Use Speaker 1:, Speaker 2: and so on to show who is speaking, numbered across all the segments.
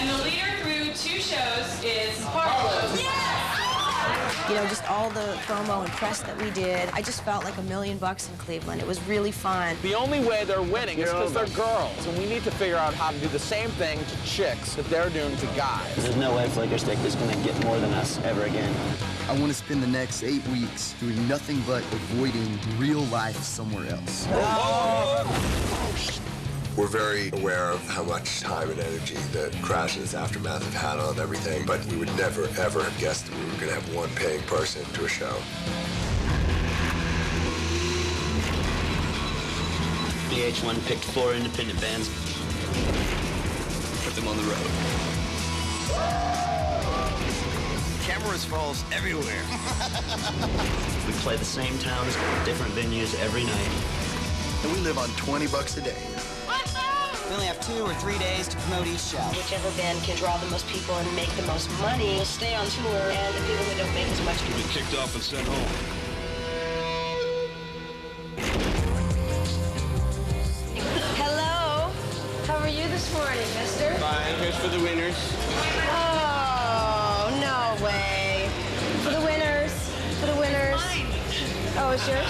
Speaker 1: And the leader through 2 shows is Harlow.
Speaker 2: You know, just all the promo and press that we did, I just felt like $1 million in Cleveland. It was really fun.
Speaker 3: The only way they're winning is because they're girls, and we need to figure out how to do the same thing to chicks that they're doing to guys.
Speaker 4: There's no way Flickerstick is going to get more than us ever again.
Speaker 5: I want to spend the next 8 weeks doing nothing but avoiding real life somewhere else.
Speaker 6: We're very aware of how much time and energy the crash and its aftermath have had on everything, but we would never, ever have guessed that we were going to have one paying person to a show.
Speaker 4: VH1 picked 4 independent bands, put them on the road. Cameras falls everywhere. We play the same towns, different venues every night.
Speaker 5: And we live on $20 a day.
Speaker 7: We only have 2 or 3 days to promote each show.
Speaker 2: Whichever band can draw the most people and make the most money will stay on tour, and the people who don't make as much
Speaker 8: will be kicked off and sent home.
Speaker 2: Hello. How are you this morning, mister?
Speaker 3: Fine. Here's for the winners.
Speaker 2: Oh, no way. For the winners. For the winners.
Speaker 1: Mine.
Speaker 2: Oh, it's yours?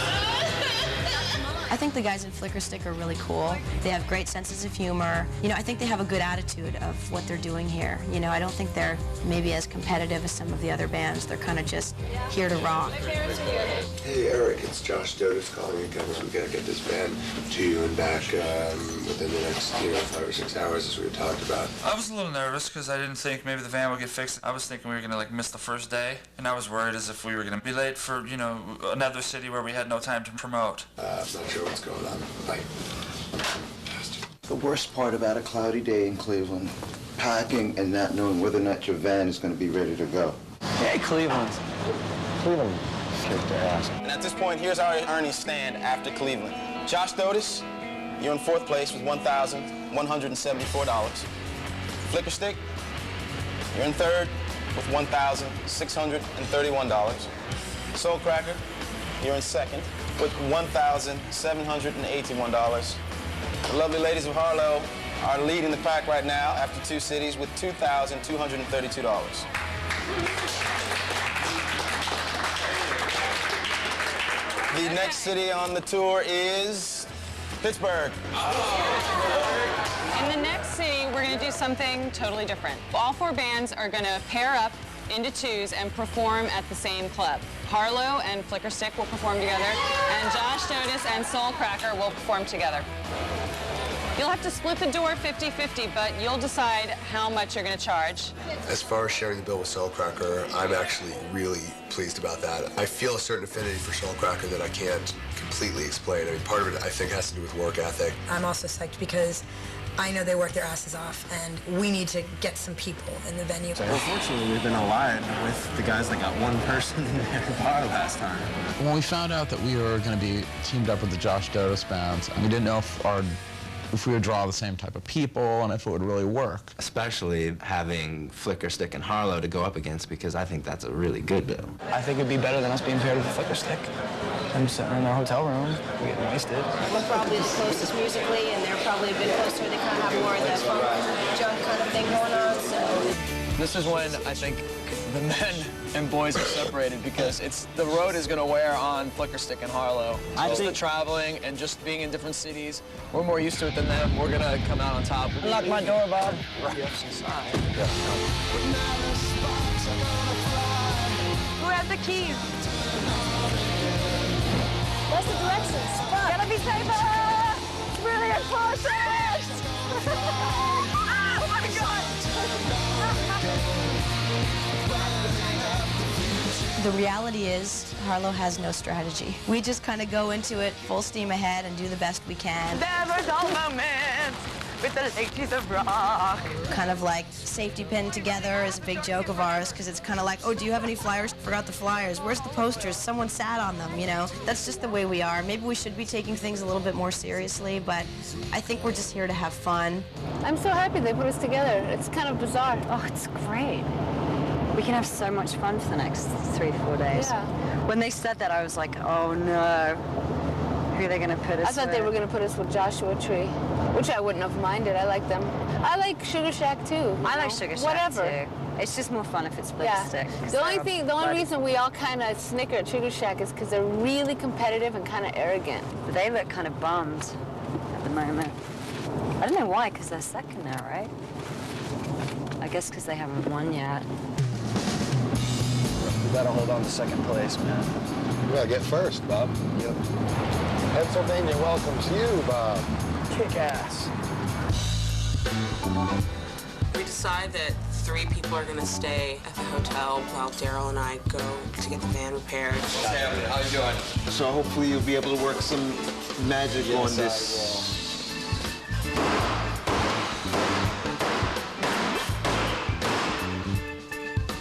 Speaker 2: I think the guys in Flickerstick are really cool. They have great senses of humor. You know, I think they have a good attitude of what they're doing here. You know, I don't think they're maybe as competitive as some of the other bands. They're kind of just here to rock.
Speaker 6: Hey, Eric, it's Josh Dotis calling again. We gotta get this band to you and back within the next, 5 or 6 hours, as we had talked about.
Speaker 9: I was a little nervous because I didn't think maybe the van would get fixed. I was thinking we were gonna miss the first day, and I was worried as if we were gonna be late for, another city where we had no time to promote.
Speaker 6: I'm not sure what's going on. Bye.
Speaker 10: The worst part about a cloudy day in Cleveland, packing and not knowing whether or not your van is going to be ready to go.
Speaker 4: Hey, Cleveland kicked their ass.
Speaker 7: And at this point, here's our earnings stand after Cleveland. Josh Dotis, you're in 4th place with $1,174. Flickerstick, you're in 3rd with $1,631. Soulcracker, you're in 2nd with $1,781. The lovely ladies of Harlow are leading the pack right now after 2 cities with $2,232. The next city on the tour is Pittsburgh.
Speaker 1: In the next city, we're going to do something totally different. All 4 bands are going to pair up into 2s and perform at the same club. Harlow and Flickerstick will perform together, and Josh Dotis and Soulcracker will perform together. You'll have to split the door 50-50, but you'll decide how much you're going to charge.
Speaker 6: As far as sharing the bill with Soulcracker, I'm actually really pleased about that. I feel a certain affinity for Soulcracker that I can't completely explain. I mean, part of it, I think, has to do with work ethic.
Speaker 11: I'm also psyched because I know they work their asses off, and we need to get some people in the venue.
Speaker 12: Unfortunately, we've been allied with the guys that got 1 person in their bar last time.
Speaker 13: When we found out that we were going to be teamed up with the Josh Dotis bands, we didn't know if we would draw the same type of people and if it would really work.
Speaker 14: Especially having Flickerstick and Harlow to go up against, because I think that's a really good bill.
Speaker 4: I think it'd be better than us being paired with Flickerstick. I'm sitting in our hotel room, we're getting wasted.
Speaker 2: We're probably the closest musically, and they're probably a bit closer. They kind of have more of the funk, junk kind of thing going on, so.
Speaker 4: This is when I think the men and boys are separated, because the road is going to wear on Flickerstick and Harlow. Just the traveling and just being in different cities, we're more used to it than them. We're going to come out on top. Unlock my door, Bob. Right. Inside.
Speaker 1: Who has the keys?
Speaker 2: What's the directions?
Speaker 1: Gotta be safer! It's really important! Oh my
Speaker 2: The reality is, Harlow has no strategy. We just kind of go into it full steam ahead and do the best we can.
Speaker 1: There were dull moments with the ladies of rock.
Speaker 2: Kind of like safety pin together is a big joke of ours, because it's kind of like, oh, do you have any flyers? Forgot the flyers. Where's the posters? Someone sat on them, That's just the way we are. Maybe we should be taking things a little bit more seriously, but I think we're just here to have fun.
Speaker 15: I'm so happy they put us together. It's kind of bizarre. Oh, it's great. We can have so much fun for the next 3 to 4 days.
Speaker 16: Yeah. When they said that, I was like, oh no.
Speaker 15: Who are they going to put us
Speaker 8: I thought they were going to put us with Joshua Tree, which I wouldn't have minded. I like them. I like Sugar Shack too.
Speaker 15: I like Sugar Shack
Speaker 8: Whatever.
Speaker 15: too. It's just more fun if it's Flicker Stick.
Speaker 8: The only reason we all kind of snicker at Sugar Shack is because they're really competitive and kind of arrogant.
Speaker 15: But they look kind of bummed at the moment. I don't know why, because they're second now, right? I guess because they haven't won yet.
Speaker 4: We gotta hold on to second place, man.
Speaker 16: You gotta get first, Bob.
Speaker 4: Yep.
Speaker 16: Pennsylvania welcomes you, Bob.
Speaker 4: Kick ass.
Speaker 17: We decide that 3 people are gonna stay at the hotel while Daryl and I go to get the van repaired.
Speaker 12: Hey, how you doing? So hopefully you'll be able to work some magic on this.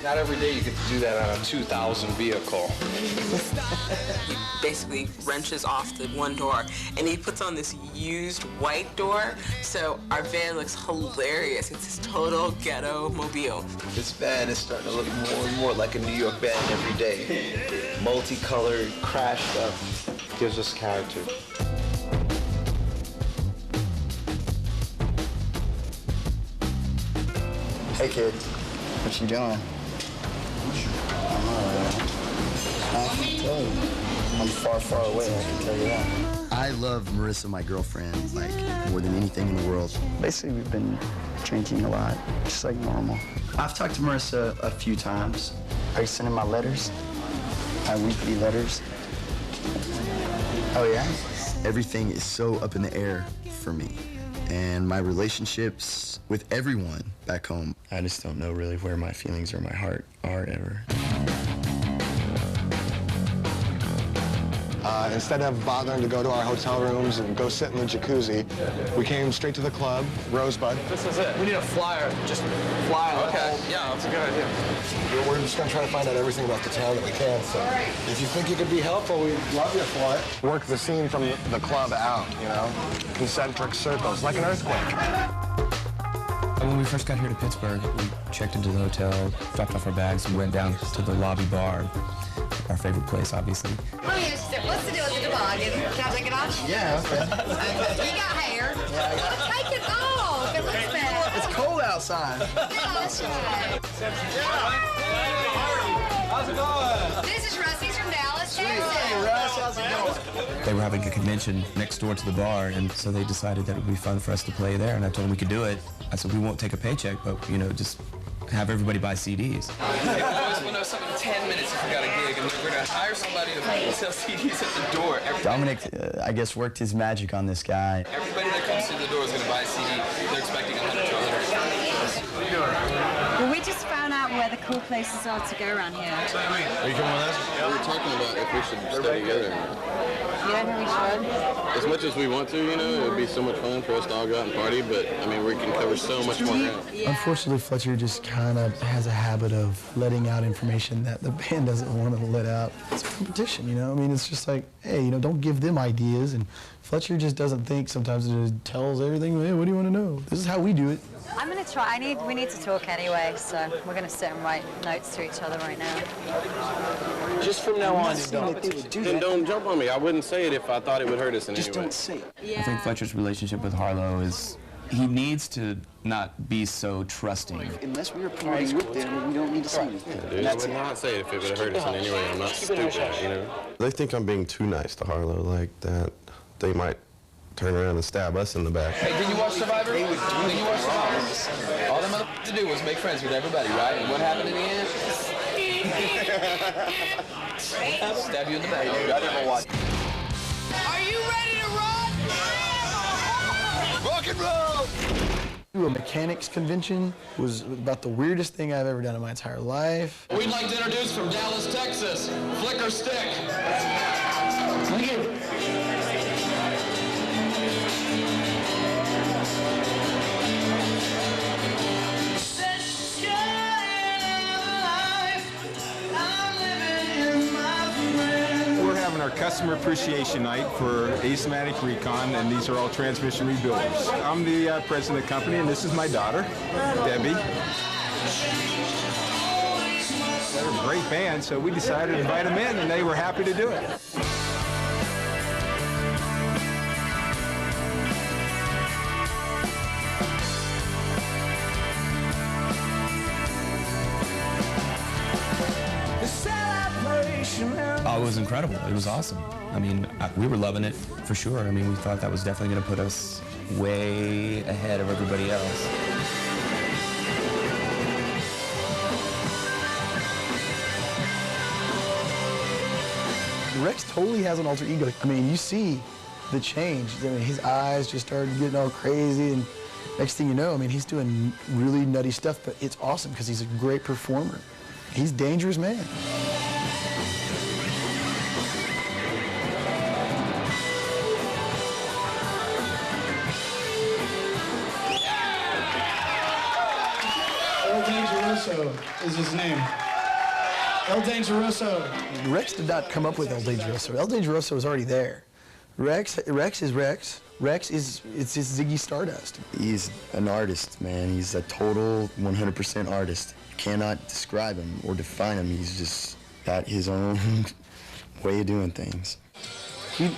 Speaker 3: Not every day you get to do that on a 2000 vehicle.
Speaker 17: He basically wrenches off the one door and he puts on this used white door, so our van looks hilarious. It's this total ghetto mobile.
Speaker 10: This van is starting to look more and more like a New York van every day. Multicolored, crashed up, gives us character.
Speaker 5: Hey, kid.
Speaker 12: What you doing?
Speaker 5: I can tell you. I'm far, far away, I can tell you that. I love Marissa, my girlfriend, like, more than anything in the world.
Speaker 12: Basically, we've been drinking a lot, just like normal. I've talked to Marissa a few times. Are you sending my letters? My weekly letters?
Speaker 5: Oh, yeah? Everything is so up in the air for me. And my relationships with everyone back home.
Speaker 12: I just don't know really where my feelings or my heart are ever.
Speaker 16: Instead of bothering to go to our hotel rooms and go sit in the jacuzzi, we came straight to the club, Rosebud.
Speaker 4: This is it. We need a flyer. Just fly.
Speaker 3: Okay, yeah, that's a good idea.
Speaker 16: We're just going to try to find out everything about the town that we can, so if you think you could be helpful, we'd love you for it. Work the scene from the club out, you know? Concentric circles, like an earthquake.
Speaker 18: When we first got here to Pittsburgh, we checked into the hotel, dropped off our bags, and went down to the lobby bar. Our favorite place, obviously.
Speaker 19: Oh, yes, what's the deal with the toboggan? Can I take it off?
Speaker 18: Yeah, okay.
Speaker 19: You got hair? Take it off. It looks bad.
Speaker 12: It's cold outside.
Speaker 19: Yeah, that's right.
Speaker 3: How's it going?
Speaker 19: This is Russ. He's from Dallas,
Speaker 12: Hey,
Speaker 19: Texas.
Speaker 12: Russ, how's it going?
Speaker 18: They were having a convention next door to the bar, and so they decided that it would be fun for us to play there, and I told them we could do it. I said, we won't take a paycheck, but, you know, just have everybody buy CDs.
Speaker 4: Hey, boys, we'll know something in 10 minutes if we got a gig, and we're gonna hire somebody to sell CDs at the door.
Speaker 12: Dominic, I guess, worked his magic on this guy.
Speaker 4: Everybody that comes through the door is gonna buy a CD. They're expecting 100 to 100.
Speaker 15: Well, we just found out where the cool places are to go around here.
Speaker 16: Are you coming with us?
Speaker 20: We were talking about if we should stay together.
Speaker 15: You don't think we should?
Speaker 20: As much as we want to, you know, it would be so much fun for us to all go out and party, but, I mean, we can cover so much more ground.
Speaker 21: Unfortunately, Fletcher just kind of has a habit of letting out information that the band doesn't want to let out. It's a competition, you know? I mean, it's just like, hey, you know, don't give them ideas. And Fletcher just doesn't think sometimes. It just tells everything, hey, what do you want to know? This is how we do it.
Speaker 15: I'm going to try. We need to talk anyway, so we're going to sit and write notes to each other right now.
Speaker 4: Just from now on,
Speaker 20: Then don't jump on me. I wouldn't say it if I thought it would hurt us in any way.
Speaker 12: Just don't say it.
Speaker 15: Yeah.
Speaker 18: I think Fletcher's relationship with Harlow is, he needs to not be so trusting.
Speaker 12: Unless we were promoting with them, we don't need to say anything.
Speaker 20: Yeah, dude, I would not say it if it would have hurt us in any way. I'm not stupid, you know?
Speaker 22: They think I'm being too nice to Harlow, like that they might turn around and stab us in the back.
Speaker 4: Hey, did you watch Survivor? Did you watch Survivor? All them motherfuckers to do was make friends with everybody, right? And what happened in the end? Stab you in the back. I never watched.
Speaker 19: Are you ready to run?
Speaker 16: Rock and roll!
Speaker 21: A mechanics convention was about the weirdest thing I've ever done in my entire life.
Speaker 4: We'd like to introduce from Dallas, Texas, Flicker Stick.
Speaker 21: Thank you.
Speaker 23: We're having our customer appreciation night for Asthmatic Recon, and these are all transmission rebuilders. I'm the president of the company, and this is my daughter, Debbie. They're a great band, so we decided to invite them in, and they were happy to do it.
Speaker 18: Oh, it was incredible. It was awesome. I mean, we were loving it for sure. I mean, we thought that was definitely going to put us way ahead of everybody else.
Speaker 21: Rex totally has an alter ego. I mean, you see the change. I mean, his eyes just started getting all crazy, and next thing you know, I mean, he's doing really nutty stuff, but it's awesome because he's a great performer. He's a dangerous man. El Dangeroso is his name. El Dangeroso. Rex did not come up with El Dangeroso. El Dangeroso was already there. Rex is Rex. Rex is his Ziggy Stardust.
Speaker 5: He's an artist, man. He's a total 100% artist. You cannot describe him or define him. He's just got his own way of doing things.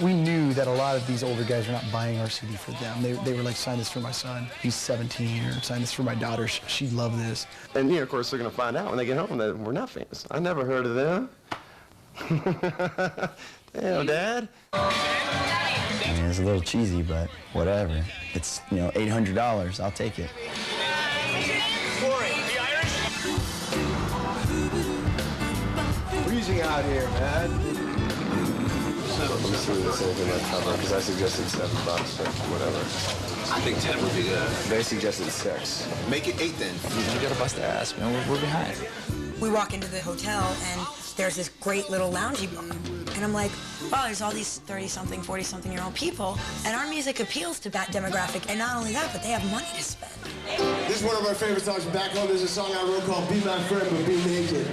Speaker 21: We knew that a lot of these older guys were not buying our CD for them. They were like, sign this for my son. He's 17, or sign this for my daughter. She'd love this.
Speaker 22: And of course, they're going to find out when they get home that we're not famous. I never heard of them. Damn, Dad.
Speaker 12: I mean, it's a little cheesy, but whatever. It's, $800. I'll take it.
Speaker 16: Freezing out here, man. Let me see if there's anything like cover, because I suggested $7 or whatever.
Speaker 14: I think 10 would be good.
Speaker 16: They suggested 6.
Speaker 14: Make it 8 then.
Speaker 12: You gotta bust their ass, man. We're behind.
Speaker 11: We walk into the hotel, and there's this great little loungy bar. And I'm like, wow, there's all these 30-something, 40-something-year-old people, and our music appeals to that demographic. And not only that, but they have money to spend.
Speaker 16: This is one of our favorite songs from back home. There's a song I wrote called Be My Friend, But Be Naked.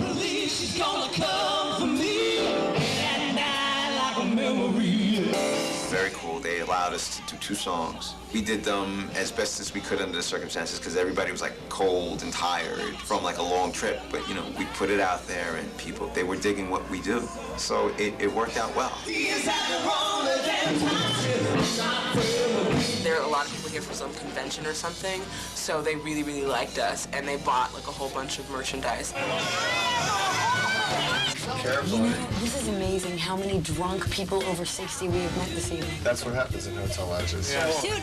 Speaker 6: Believe she's gonna come for me at night like a memory.
Speaker 14: Very cool. They allowed us to do 2 songs. We did them as best as we could under the circumstances because everybody was like cold and tired from like a long trip. But we put it out there and people, they were digging what we do. So it worked out well.
Speaker 17: There are a lot of people here for some convention or something, so they really, really liked us, and they bought like a whole bunch of merchandise.
Speaker 2: This is amazing how many drunk people over 60 we have met this evening.
Speaker 16: That's what happens in hotel lounges.
Speaker 11: Yeah. Dude,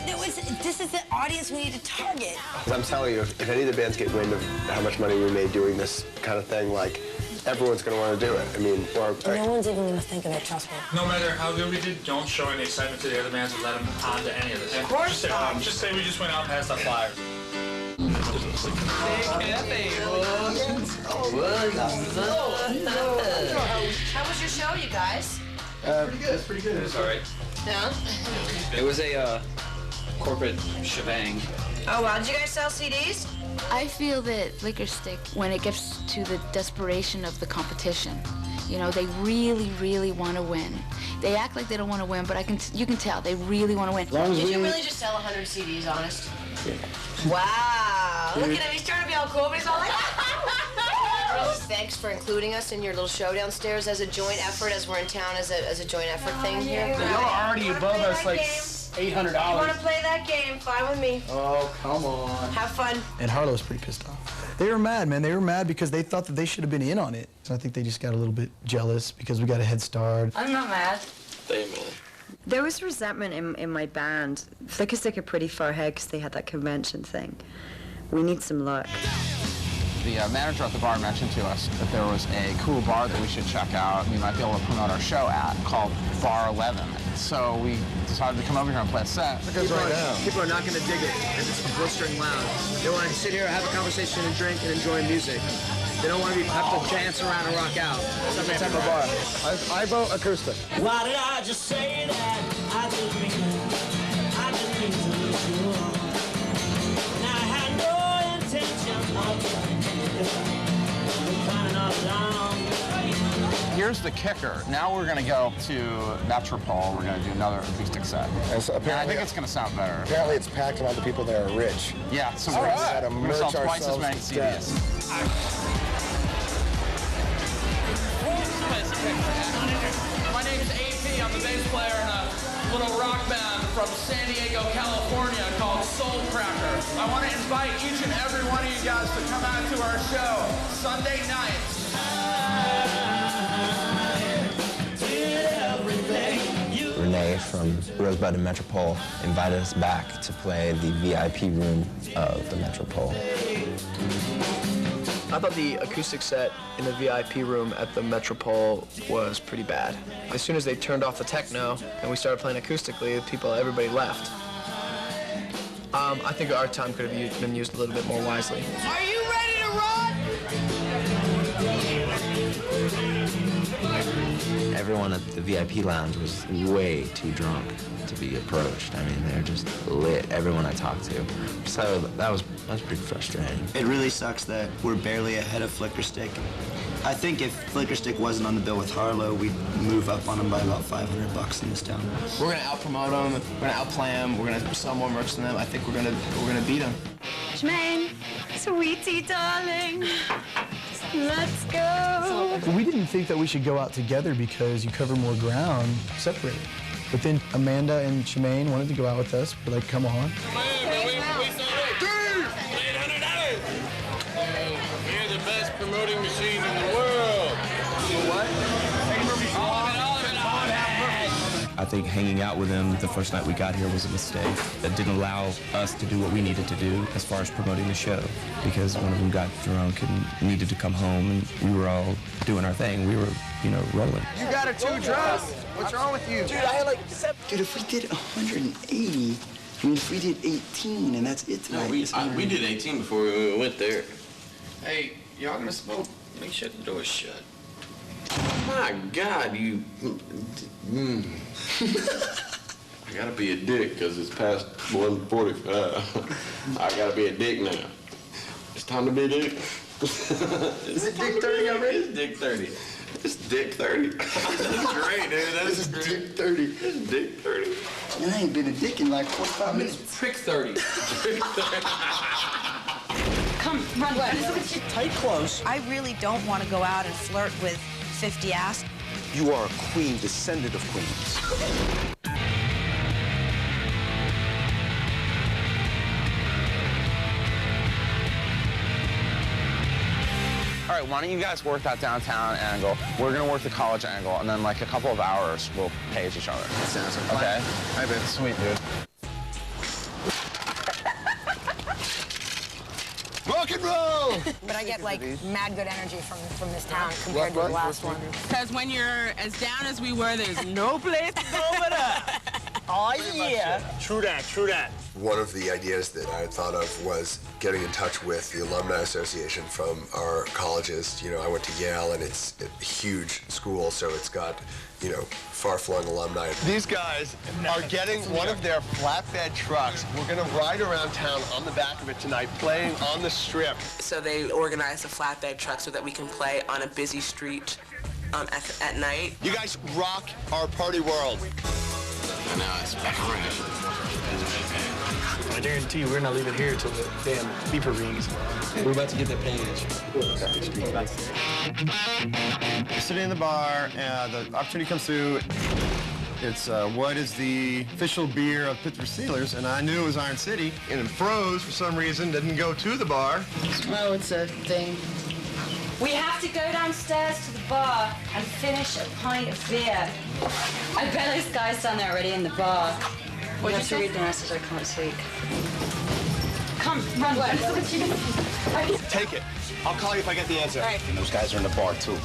Speaker 11: this is the audience we need to target.
Speaker 16: I'm telling you, if any of the bands get wind of how much money we made doing this kind of thing, like, everyone's going to want to do it. I mean,
Speaker 2: no one's even going to think of it, trust me.
Speaker 7: No matter how good we did, don't show any excitement to the other bands or let them on to any of it.
Speaker 2: Of course
Speaker 7: just say we just went out and passed the flyers.
Speaker 2: How was your show, you guys?
Speaker 16: Pretty good. It's pretty good.
Speaker 7: It was all right.
Speaker 2: Yeah?
Speaker 7: It was a corporate shebang.
Speaker 2: Oh, wow. Did you guys sell CDs?
Speaker 19: I feel that Flicker Stick, when it gets to the desperation of the competition, they really, really want to win. They act like they don't want to win, but you can tell they really want to win.
Speaker 2: Did you really just sell 100 CDs, honest? Wow. Look at him. He's trying to be all cool, but he's all like... Thanks for including us in your little show downstairs as a joint effort, as we're in town as a joint effort thing here.
Speaker 21: Y'all are already above us like $800.
Speaker 2: You want to play that game? Fine with me.
Speaker 21: Oh, come on.
Speaker 2: Have fun.
Speaker 21: And Harlow was pretty pissed off. They were mad, man. They were mad because they thought that they should have been in on it. So I think they just got a little bit jealous because we got a head start.
Speaker 15: I'm not mad.
Speaker 20: Amen.
Speaker 15: There was resentment in my band. Flicker Stick are pretty far ahead because they had that convention thing. We need some luck.
Speaker 3: The manager at the bar mentioned to us that there was a cool bar that we should check out. We might be able to promote our show at, called Bar 11. So we decided to come over here and play a set.
Speaker 4: People are not going to dig it, and it's blistering loud. They want to sit here, have a conversation, and drink, and enjoy music. They don't want to have to dance around and rock out. It's not that type of bar.
Speaker 16: I vote acoustic.
Speaker 6: Why did I just say that? I just mean to lose you. And I had no intention of climbing all along.
Speaker 3: Here's the kicker. Now we're going to go to Metropole. We're going to do another acoustic set. And I think it's going to sound better.
Speaker 16: Apparently it's packed and all the people there are rich.
Speaker 3: Yeah, so we're going to sell twice as many CDs.
Speaker 9: My name is AP. I'm the bass player in a little rock band from San Diego, California called Soul Cracker. I want to invite each and every one of you guys to come out to our show Sunday nights.
Speaker 1: Jay from Rosebud and Metropole invited us back to play the VIP room of the Metropole.
Speaker 4: I thought the acoustic set in the VIP room at the Metropole was pretty bad. As soon as they turned off the techno and we started playing acoustically, everybody left. I think our time could have been used a little bit more wisely.
Speaker 6: Are you ready to run?
Speaker 1: Everyone at the VIP lounge was way too drunk to be approached. I mean, they're just lit, everyone I talked to. So that was pretty frustrating.
Speaker 12: It really sucks that we're barely ahead of Flickerstick. I think if Flickerstick wasn't on the bill with Harlow, we'd move up on them by about $500 in this town.
Speaker 4: We're gonna out-promote them, we're gonna outplay them, we're gonna sell more merch than them. I think we're gonna beat them.
Speaker 19: Jermaine, sweetie darling, let's go.
Speaker 21: We didn't think that we should go out together because you cover more ground separated. But then Amanda and Shemaine wanted to go out with us. We're like, come on.
Speaker 20: We're the best promoting machine in the world.
Speaker 4: What?
Speaker 18: I think hanging out with them the first night we got here was a mistake. That didn't allow us to do what we needed to do as far as promoting the show, because one of them got drunk and needed to come home, and we were all doing our thing. We were, rolling.
Speaker 4: You got her too drunk. What's wrong with you?
Speaker 12: Dude, I had like 7. Dude, if we did 180, I mean, if we did 18 and that's it tonight.
Speaker 20: No, we did 18 before we went there. Hey, y'all gonna smoke? Make sure the door's shut. My God, you... I gotta be a dick because it's past 1:45. I gotta be a dick now. It's time to be a dick.
Speaker 12: Is it Dick 30 already?
Speaker 20: It's Dick 30. It's Dick 30. That's great, dude. That's great.
Speaker 12: Dick 30.
Speaker 20: It's Dick 30.
Speaker 12: Man, I ain't been a dick in like 45 minutes.
Speaker 20: Prick 30. Prick 30.
Speaker 2: Come, run.
Speaker 21: Tight close.
Speaker 2: I really don't want to go out and flirt with 50 ass.
Speaker 10: You are a queen, descendant of queens.
Speaker 3: All right, why don't you guys work that downtown angle? We're gonna work the college angle, and then like a couple of hours, we'll page each other.
Speaker 10: Sounds like
Speaker 3: okay.
Speaker 10: Hi, babe.
Speaker 3: Sweet, dude.
Speaker 16: Rock and roll!
Speaker 11: But I get like mad good energy from this town compared to the last one.
Speaker 17: Because when you're as down as we were, there's no place to go but up.
Speaker 6: Oh, yeah. True that, true that.
Speaker 22: One of the ideas that I had thought of was getting in touch with the Alumni Association from our colleges. I went to Yale, and it's a huge school, so it's got, far-flung alumni.
Speaker 16: These guys are getting one of their flatbed trucks. We're gonna ride around town on the back of it tonight, playing on the strip.
Speaker 17: So they organized a flatbed truck so that we can play on a busy street at night.
Speaker 16: You guys rock our party world.
Speaker 20: And now it's back around.
Speaker 4: I guarantee you, we're not leaving here till the damn beeper rings.
Speaker 1: We're about to get that page.
Speaker 16: We're sitting in the bar, and the opportunity comes through. It's what is the official beer of Pittsburgh Steelers, and I knew it was Iron City, and it froze for some reason, didn't go to the bar.
Speaker 19: Oh, it's a thing.
Speaker 2: We have to go downstairs to the bar and finish a pint of beer. I bet those guys down there already in the bar.
Speaker 19: We have to read the message. I can't speak.
Speaker 2: Come, run.
Speaker 16: Take it. I'll call you if I get the answer.
Speaker 11: All right.
Speaker 10: And those guys are in the bar, too.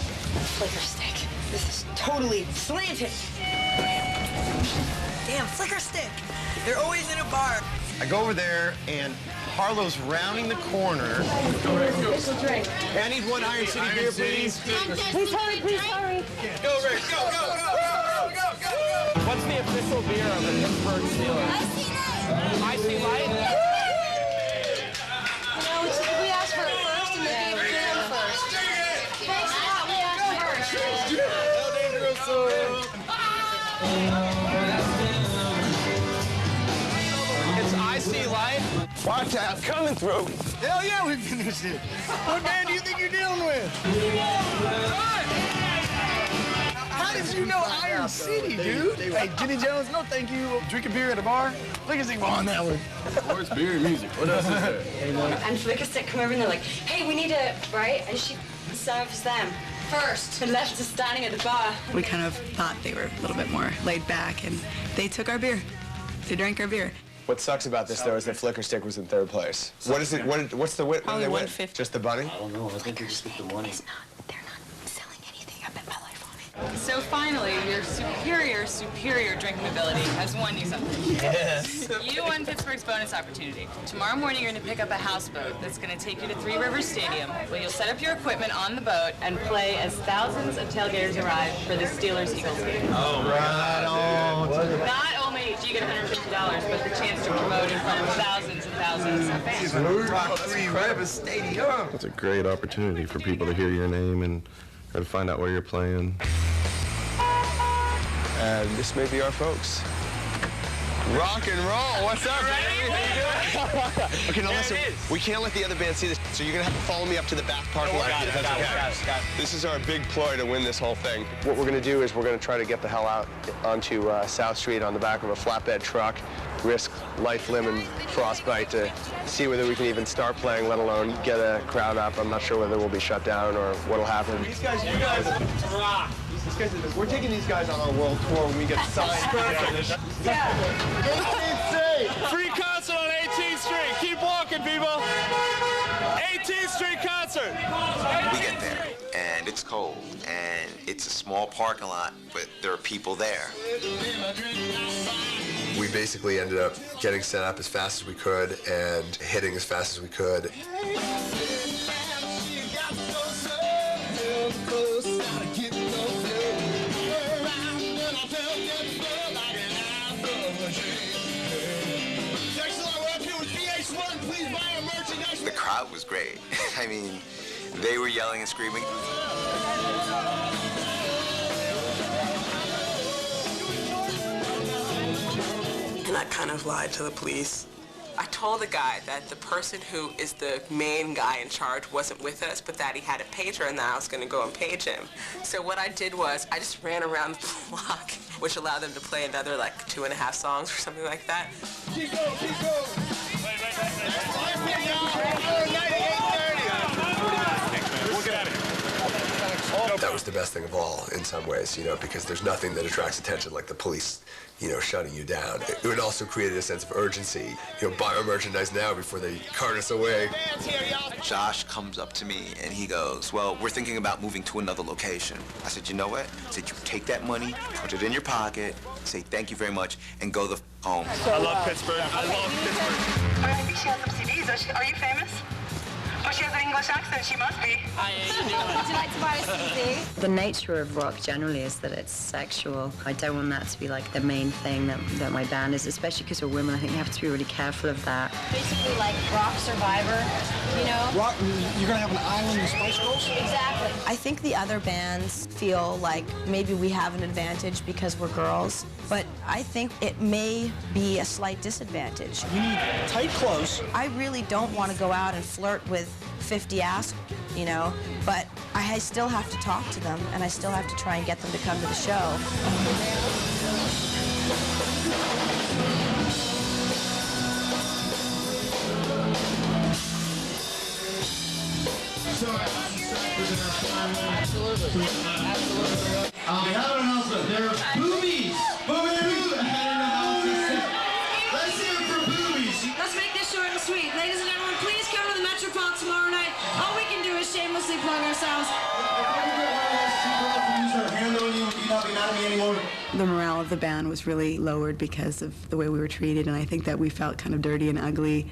Speaker 11: Flickerstick. This is totally slanted. Damn, Flickerstick. They're always in a bar.
Speaker 16: I go over there, and Harlow's rounding the corner.
Speaker 11: Drink.
Speaker 16: I need one Iron City beer, please.
Speaker 11: Please hurry, please hurry.
Speaker 16: Go, Rick, go, go, go, go, go, go, go.
Speaker 4: What's the official beer of the Pittsburgh Steelers? Icy Light.
Speaker 2: We asked for it first and they gave it to them first. Thanks a lot, we asked first.
Speaker 4: It's Icy Light.
Speaker 16: Watch out, coming through. Hell yeah, we finished it. What band do you think you're dealing with? How did you know Iron City, dude? Hey, Jenny Jones, no thank you. Drinking beer at a bar? Look at him on that one.
Speaker 20: Where's beer and music? What else is there?
Speaker 2: And Flickerstick come over and they're like, hey, we need a, right? And she serves them
Speaker 15: first and left us standing at the bar.
Speaker 8: We kind of thought they were a little bit more laid back, and they took our beer. They drank our beer.
Speaker 16: What sucks about this, though, is that Flicker Stick was in third place. What is it? What's the win?
Speaker 8: Probably 150.
Speaker 16: Just the bunny?
Speaker 13: I don't know. I think they just get the money.
Speaker 23: So finally, your superior drinking ability has won you something.
Speaker 4: Yes.
Speaker 23: You won Pittsburgh's bonus opportunity. Tomorrow morning, you're going to pick up a houseboat that's going to take you to Three Rivers Stadium, where you'll set up your equipment on the boat and play as thousands of tailgaters arrive for the Steelers-Eagles game.
Speaker 16: Oh, right on.
Speaker 23: Not only do you get $150, but the chance to promote in front of thousands and thousands of fans.
Speaker 16: Three Rivers Stadium.
Speaker 24: It's a great opportunity for people to hear your name and to find out where you're playing.
Speaker 16: And this may be our folks. Rock and roll. What's up, baby? Okay, now listen. We can't let the other band see this, so you're gonna have to follow me up to the back parking lot.
Speaker 4: Got it.
Speaker 16: This is our big ploy to win this whole thing. What we're gonna do is we're gonna try to get the hell out onto South Street on the back of a flatbed truck, risk life, limb, and frostbite to see whether we can even start playing, let alone get a crowd up. I'm not sure whether we'll be shut down or what'll happen.
Speaker 4: These guys, you guys rock.
Speaker 16: We're taking these guys on our world tour when we get signed.
Speaker 9: Free concert on 18th Street. Keep walking, people. 18th Street concert.
Speaker 14: We get there, and it's cold, and it's a small parking lot, but there are people there.
Speaker 22: We basically ended up getting set up as fast as we could and hitting as fast as we could.
Speaker 14: The crowd was great. I mean, they were yelling and screaming.
Speaker 17: And I kind of lied to the police. I told the guy that the person who is the main guy in charge wasn't with us, but that he had a pager and that I was going to go and page him. So what I did was I just ran around the block, which allowed them to play another like 2.5 songs or something like that.
Speaker 9: Keep going, keep going.
Speaker 22: That was the best thing of all in some ways, you know, because there's nothing that attracts attention like the police, you know, shutting you down. It would also create a sense of urgency. You know, buy our merchandise now before they cart us away.
Speaker 14: Josh comes up to me and he goes, well, we're thinking about moving to another location. I said, you know what? I said, you take that money, put it in your pocket, say thank you very much, and go the f home.
Speaker 9: I love Pittsburgh. I love Pittsburgh.
Speaker 25: I think she has some CDs. Are you famous? Oh, she has an English accent. She must be.
Speaker 15: Would you like to buy a CD? The nature of rock generally is that it's sexual. I don't want that to be like the main thing that my band is, especially because we're women. I think you have to be really careful of that.
Speaker 2: Basically like rock survivor, you know?
Speaker 21: Rock, you're gonna have an island of Spice Girls?
Speaker 2: Exactly. I think the other bands feel like maybe we have an advantage because we're girls, but I think it may be a slight disadvantage.
Speaker 21: You need tight clothes.
Speaker 2: I really don't want to go out and flirt with 50 ass, you know, but I still have to talk to them, and I still have to try and get them to come to the show.
Speaker 9: Absolutely.
Speaker 6: We have an announcement. There are boobies. Boobies. Let's hear it for boobies.
Speaker 26: Let's make this short and sweet. Ladies and gentlemen, please come to the Metropole tomorrow night. All we can do is shamelessly plug ourselves.
Speaker 8: The morale of the band was really lowered because of the way we were treated, and I think that we felt kind of dirty and ugly.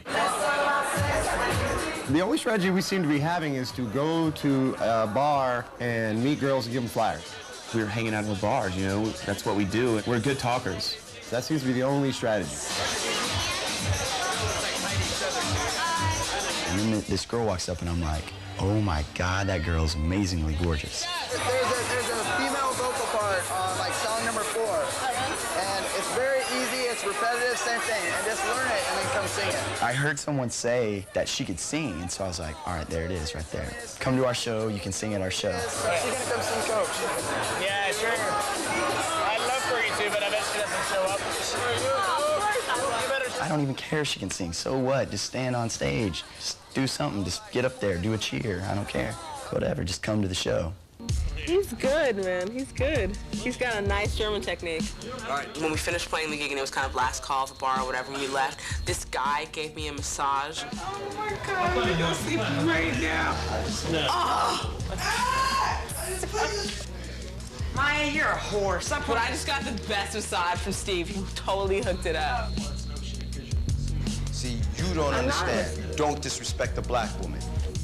Speaker 16: The only strategy we seem to be having is to go to a bar and meet girls and give them flyers.
Speaker 18: We were hanging out in the bars, you know, that's what we do. We're good talkers.
Speaker 16: That seems to be the only strategy.
Speaker 12: And then this girl walks up and I'm like, oh my God, that girl's amazingly gorgeous.
Speaker 3: There's a female vocal part on like song number 4, and it's very easy, it's repetitive, same thing, and just learn it and then come sing it.
Speaker 12: I heard someone say that she could sing, and so I was like, all right, there it is, right there. Come to our show, you can sing at our show.
Speaker 3: She's gonna come sing Coach.
Speaker 9: Yeah, sure. I'd love for you to, but I bet she doesn't show up.
Speaker 12: I don't even care if she can sing, so what? Just stand on stage, just do something, just get up there, do a cheer, I don't care. Whatever, just come to the show.
Speaker 17: He's good, man. He's good. He's got a nice German technique. All right. When we finished playing the gig and it was kind of last call at the bar or whatever, when we left, this guy gave me a massage. Oh my God, I'm gonna sleep right now. Oh. Maya, you're a whore. But I just got the best massage from Steve. He totally hooked it up.
Speaker 12: See, you don't understand. Don't disrespect a black woman.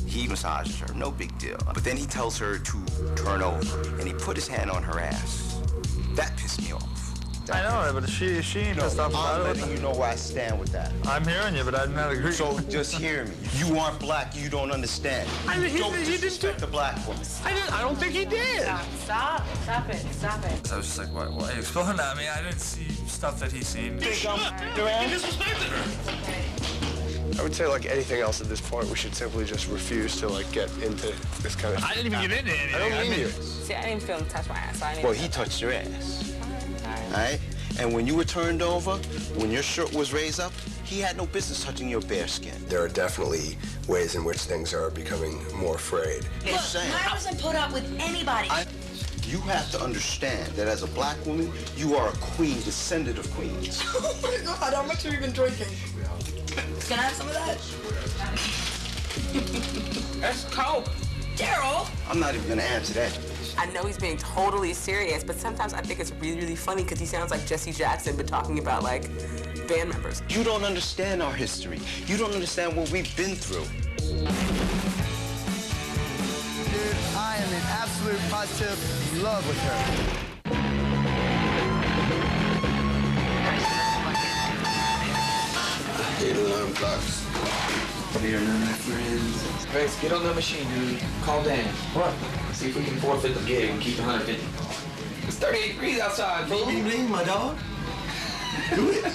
Speaker 12: He massages her, no big deal. But then he tells her to turn over, and he put his hand on her ass. That pissed me off.
Speaker 1: I know, but she ain't pissed off about it.
Speaker 12: I'm letting you know where I stand with that.
Speaker 1: I'm hearing you, but I'm not agreeing.
Speaker 12: So just hear me. You aren't black, you don't understand. Don't disrespect the black woman.
Speaker 1: I don't think he did.
Speaker 17: Stop it.
Speaker 1: I was just like, why explain that? I mean, I didn't see stuff that he's seen.
Speaker 20: He disrespected her.
Speaker 16: I would say, like anything else at this point, we should simply just refuse to, like, get into this kind of...
Speaker 1: I didn't even get into anything.
Speaker 16: I don't mean you.
Speaker 17: See, I didn't feel him touch my ass.
Speaker 12: Well, he touched your ass. All right? And when you were turned over, when your shirt was raised up, he had no business touching your bare skin.
Speaker 22: There are definitely ways in which things are becoming more frayed.
Speaker 2: Look, I wasn't put up with anybody.
Speaker 12: You have to understand that as a black woman, you are a queen, descendant of queens.
Speaker 26: Oh my God, how much have you been drinking?
Speaker 2: Can I have some of that?
Speaker 17: That's Coke.
Speaker 2: Daryl!
Speaker 12: I'm not even gonna answer that.
Speaker 17: I know he's being totally serious, but sometimes I think it's really, really funny because he sounds like Jesse Jackson, but talking about, like, band members.
Speaker 12: You don't understand our history. You don't understand what we've been through.
Speaker 16: Dude, I am in absolute positive love with her.
Speaker 20: Alarm clocks.
Speaker 13: We are not my friends.
Speaker 20: Grace, get on the machine, dude. Call Dan. What? See if we can forfeit the gig and keep it 150. It's 38 degrees outside, fool.
Speaker 13: Bling, bling, my dog.
Speaker 20: Do it.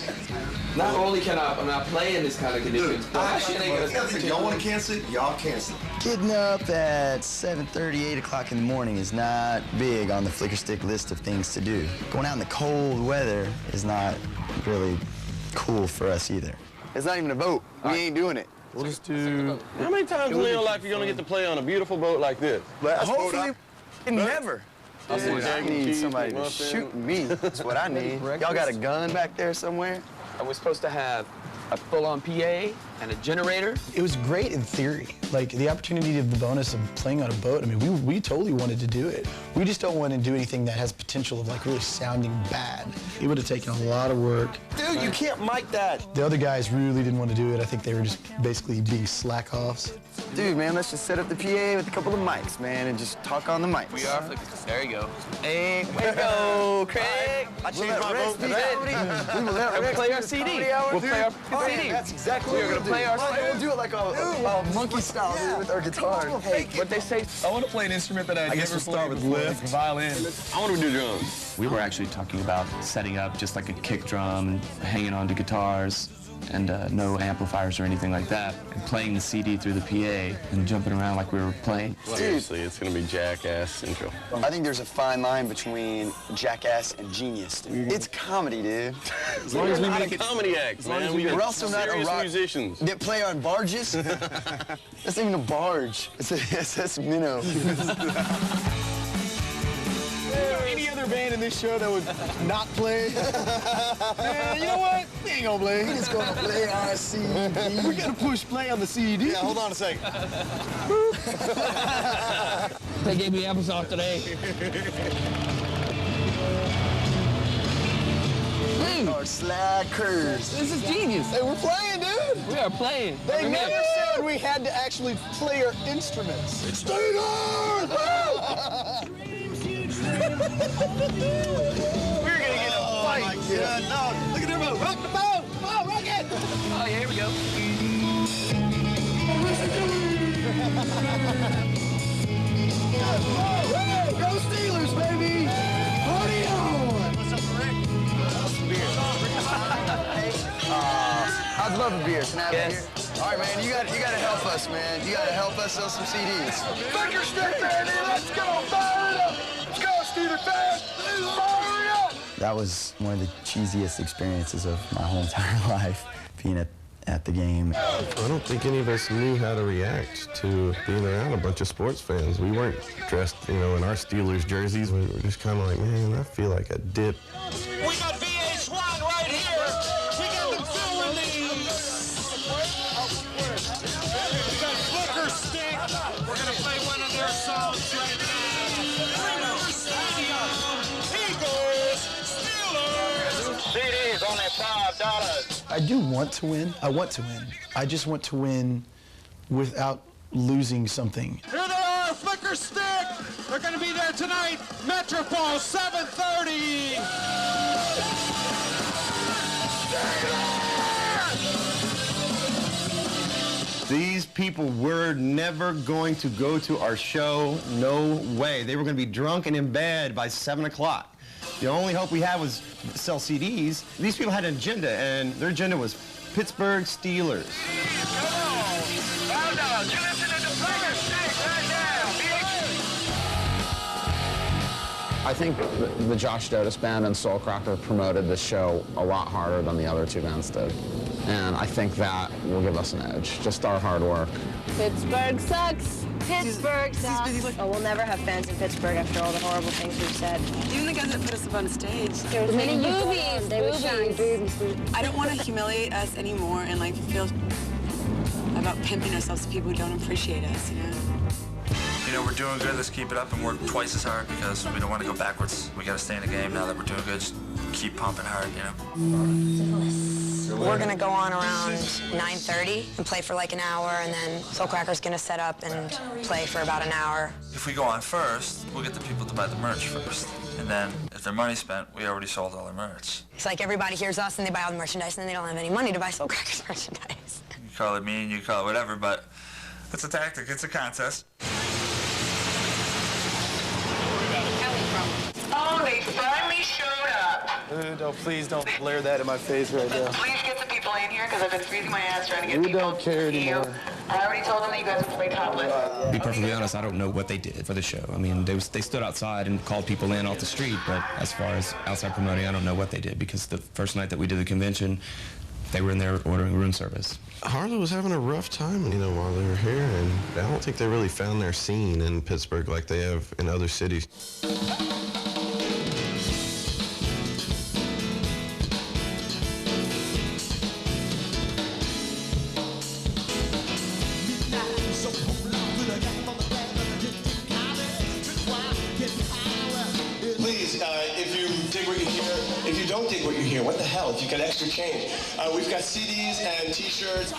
Speaker 20: Not only can I not play in this kind of conditions, but that shit ain't gonna
Speaker 12: If y'all want to cancel it, y'all cancel it. Getting up at 7:30, 8 o'clock in the morning is not big on the Flicker Stick list of things to do. Going out in the cold weather is not really cool for us either.
Speaker 16: It's not even a boat. We ain't doing it.
Speaker 1: We'll just do...
Speaker 20: How many times in your life are you gonna get to play on a beautiful boat like this?
Speaker 16: Hopefully, never. Dude, I need somebody to shoot me. That's what I need. Y'all got a gun back there somewhere?
Speaker 4: Are we supposed to have a full-on PA and a generator?
Speaker 21: It was great in theory. Like, the opportunity of the bonus of playing on a boat, I mean, we totally wanted to do it. We just don't want to do anything that has potential of, like, really sounding bad. It would have taken a lot of work.
Speaker 12: Dude, you can't mic that.
Speaker 21: The other guys really didn't want to do it. I think they were just basically being slack-offs.
Speaker 16: Dude, man, let's just set up the PA with a couple of mics, man, and just talk on the mics.
Speaker 4: We are. There you go.
Speaker 16: Hey, way to go, Craig. I changed my vote. We will let
Speaker 4: play our CD. We'll play our CD.
Speaker 16: That's exactly
Speaker 4: what we're gonna play our CD.
Speaker 16: We'll do it like a monkey style, dude, with our guitar.
Speaker 4: Hey, what they say?
Speaker 1: I want to play an instrument that I guess we'll start with lift. Violin.
Speaker 20: I want to do drums.
Speaker 18: We were actually talking about setting up just like a kick drum and hanging on to guitars and no amplifiers or anything like that, and playing the CD through the PA and jumping around like we were playing.
Speaker 20: Seriously, it's gonna be Jackass Central.
Speaker 16: I think there's a fine line between jackass and genius, dude. It's comedy, dude.
Speaker 20: As long as we make it comedy acts, man.
Speaker 16: We're also not a rock
Speaker 20: musicians
Speaker 16: that play on barges. That's not even a barge. It's a minnow.
Speaker 1: Any other band in this show that would not play? Man, you know what? We ain't gonna play.
Speaker 16: We're just gonna play our CD.
Speaker 1: We gotta push play on the CD.
Speaker 16: Yeah, hold on a second.
Speaker 9: They gave me applesauce today.
Speaker 16: Our slackers.
Speaker 9: This is genius.
Speaker 1: Hey, we're playing, dude.
Speaker 9: We are playing.
Speaker 1: They never said we had to actually play our instruments. Stay on! We're gonna get a fight. Oh my God, no. Look at their boat. Rock the boat. Come on, rock it.
Speaker 9: Oh, yeah, here we go.
Speaker 1: Go Steelers, baby. Party on. What's up, Rick?
Speaker 16: I'd love a beer. Can I have
Speaker 4: Yes.
Speaker 16: a beer? All right, man, you gotta help us, man. You gotta help us sell some CDs.
Speaker 1: Flicker Stick, baby. Let's go. Fire it up. Let's go, Steelers fans. Fire it up.
Speaker 12: That was one of the cheesiest experiences of my whole entire life, being at at the game.
Speaker 24: I don't think any of us knew how to react to being around a bunch of sports fans. We weren't dressed, you know, in our Steelers jerseys. We were just kind of like, man, I feel like a dip.
Speaker 6: We got VH1 right here. We got the filming these. We got Flicker Stick. We're going to play one of their songs right now. Eagles, Steelers. CDs only $5.
Speaker 21: I do want to win. I want to win. I just want to win without losing something.
Speaker 6: Here they are, Flicker Stick. They're going to be there tonight. Metropole, 7:30.
Speaker 16: These people were never going to go to our show. No way. They were going to be drunk and in bed by 7 o'clock. The only hope we had was sell CDs. These people had an agenda, and their agenda was Pittsburgh Steelers.
Speaker 3: I think the Josh Dotis Band and Soulcracker promoted the show a lot harder than the other two bands did. And I think that will give us an edge, just our hard work.
Speaker 2: Pittsburgh sucks. Pittsburgh sucks. Oh, we'll never have fans in Pittsburgh after all the horrible things we've said.
Speaker 8: Even the guys that put us up on stage.
Speaker 2: There was many boobies. They were showing boobs.
Speaker 8: I don't want to humiliate us anymore and like feel about pimping ourselves to people who don't appreciate us, you know?
Speaker 5: You know, we're doing good. Let's keep it up and work twice as hard because we don't want to go backwards. We got to stay in the game now that we're doing good. Just keep pumping hard, you know.
Speaker 7: We're going to go on around 9:30 and play for like an hour, and then Soulcracker's going to set up and play for about an hour.
Speaker 5: If we go on first, we'll get the people to buy the merch first. And then if their money's spent, we already sold all their merch.
Speaker 7: It's like everybody hears us and they buy all the merchandise, and then they don't have any money to buy Soulcracker's merchandise.
Speaker 5: You call it mean, you call it whatever, but it's a tactic. It's a contest.
Speaker 25: Oh, they finally showed up.
Speaker 1: No, please don't blare that in my face right now.
Speaker 25: Please get some people in here because I've been freezing my ass trying to get
Speaker 1: We
Speaker 25: people
Speaker 1: don't care
Speaker 25: to see you.
Speaker 1: anymore.
Speaker 25: I already told them that you guys would play topless.
Speaker 18: To be perfectly honest, I don't know what they did for the show. I mean, they stood outside and called people in off the street, but as far as outside promoting, I don't know what they did because the first night that we did the convention, they were in there ordering room service.
Speaker 24: Harlow was having a rough time, you know, while they were here, and I don't think they really found their scene in Pittsburgh like they have in other cities.
Speaker 10: Please, if you dig what you hear, if you don't dig what you hear, what the hell? If you got extra change. We've got CDs and T-shirts.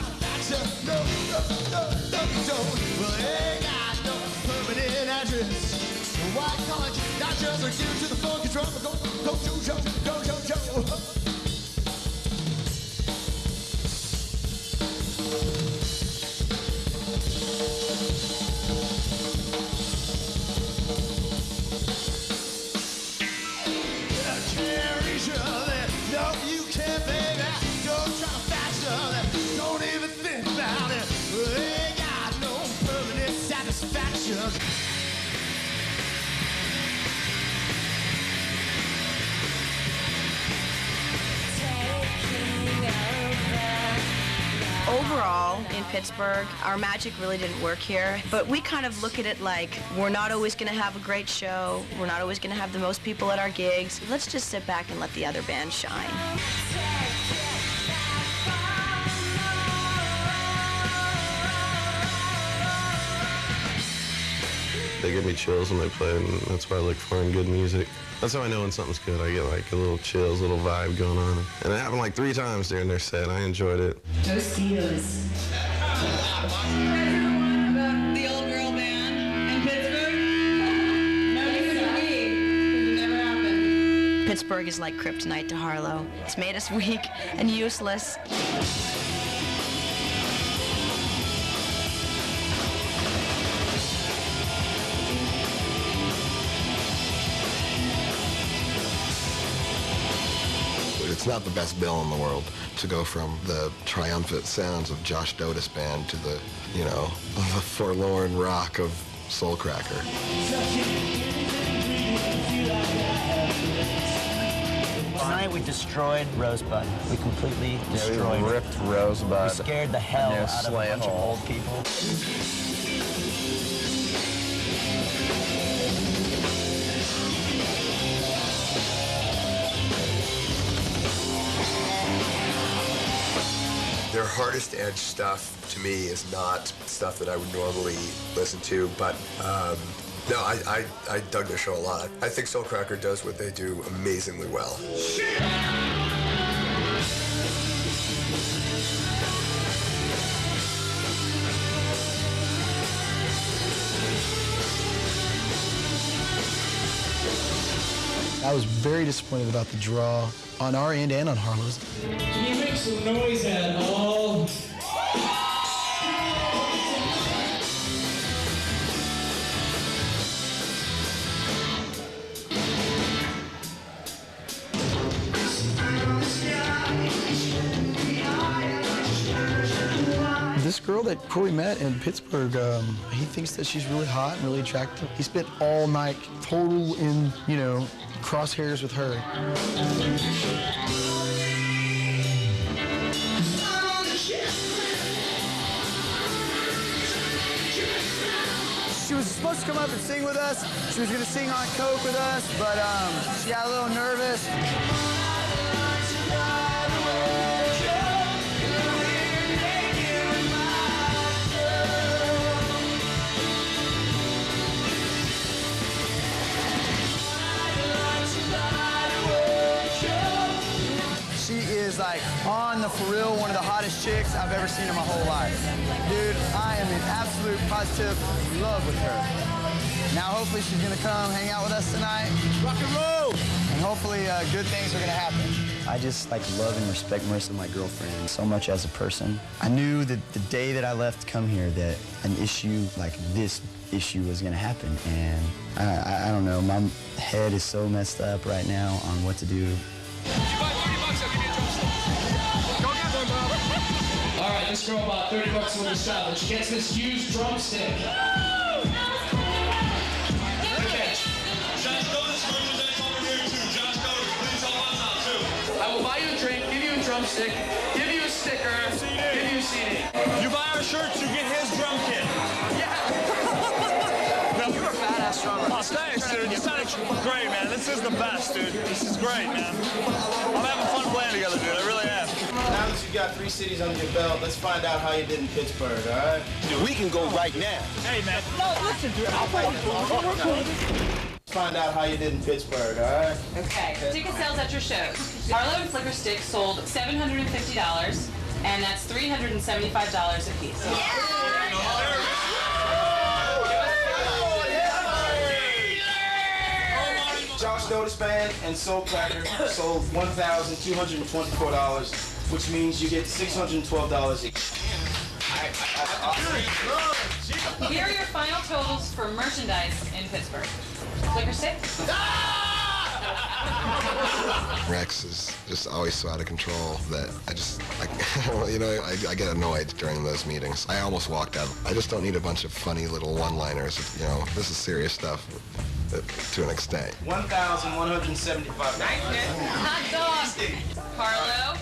Speaker 10: No, you can't, baby. Don't try to fashion it. Don't even think about it. Ain't got no permanent satisfaction.
Speaker 2: Overall, in Pittsburgh, our magic really didn't work here, but we kind of look at it like we're not always going to have a great show, we're not always going to have the most people at our gigs. Let's just sit back and let the other bands shine.
Speaker 24: They give me chills when they play, and that's what I look for in good music. That's how I know when something's good. I get like a little chills, a little vibe going on. And it happened like 3 times during their set. I enjoyed it.
Speaker 26: Go Steelers. The old girl band in Pittsburgh? No, it never happened.
Speaker 2: Pittsburgh is like kryptonite to Harlow. It's made us weak and useless.
Speaker 22: It's not the best bill in the world to go from the triumphant sounds of Josh Dotis Band to the, you know, the forlorn rock of Soulcracker.
Speaker 11: Tonight we destroyed Rosebud. We completely destroyed
Speaker 3: we ripped Rosebud.
Speaker 11: We scared the hell
Speaker 3: a new
Speaker 11: out of a
Speaker 3: sleigh
Speaker 11: bunch of
Speaker 3: hole.
Speaker 11: old people.
Speaker 22: Their hardest edge stuff to me is not stuff that I would normally listen to, but no, I dug their show a lot. I think Soulcracker does what they do amazingly well.
Speaker 21: I was very disappointed about the draw on our end and on Harlow's.
Speaker 6: Can you make some noise at all?
Speaker 21: This girl that Corey met in Pittsburgh, he thinks that she's really hot and really attractive. He spent all night total in, you know, crosshairs with her.
Speaker 14: She was supposed to come up and sing with us. She was going to sing on Coke with us, but she got a little nervous. She is like on the for real, one of the hottest chicks I've ever seen in my whole life. Dude, I am in absolute positive love with her. Now hopefully she's gonna come hang out with us tonight. Rock and roll! And hopefully good things are gonna happen.
Speaker 12: I just like love and respect Marissa, my girlfriend, so much as a person. I knew that the day that I left to come here that an issue like this issue was gonna happen. And I don't know, my head is so messed up right now on what to do.
Speaker 9: All right, this girl bought 30 bucks worth of stuff, and she gets this used drumstick. Okay.
Speaker 10: Josh Dotis merchandise over here too. Josh Dotis, please help us out too.
Speaker 9: I will buy you a drink, give you a drumstick, give you a sticker, give you a CD.
Speaker 10: You buy our shirts, you get his drum kit.
Speaker 9: Yeah.
Speaker 10: You're a badass drummer. Oh, thanks, dude. You sounded great, man. This is the best, dude. This is great, man. I'm having fun playing together, dude. I really am.
Speaker 15: Now that you've got 3 cities under your belt, let's find out how you did in Pittsburgh, all right? Dude, we can go right now.
Speaker 10: Hey, man.
Speaker 15: No, listen, dude. I'll find Let's find out how you did in Pittsburgh, all right?
Speaker 17: Okay. Ticket sales at your shows. Harlow and Flicker Stick sold $750, and that's $375 a piece.
Speaker 15: Josh Dotis Band and Soulcracker sold $1,224, which means you get $612 each.
Speaker 17: Here are your final totals for merchandise in Pittsburgh. Flicker Stick?
Speaker 22: Rex is just always so out of control that I just, like, you know, I get annoyed during those meetings. I almost walked out. I just don't need a bunch of funny little one-liners. You know, this is serious stuff to an extent.
Speaker 15: $1,175.
Speaker 17: Hot dog. Harlow?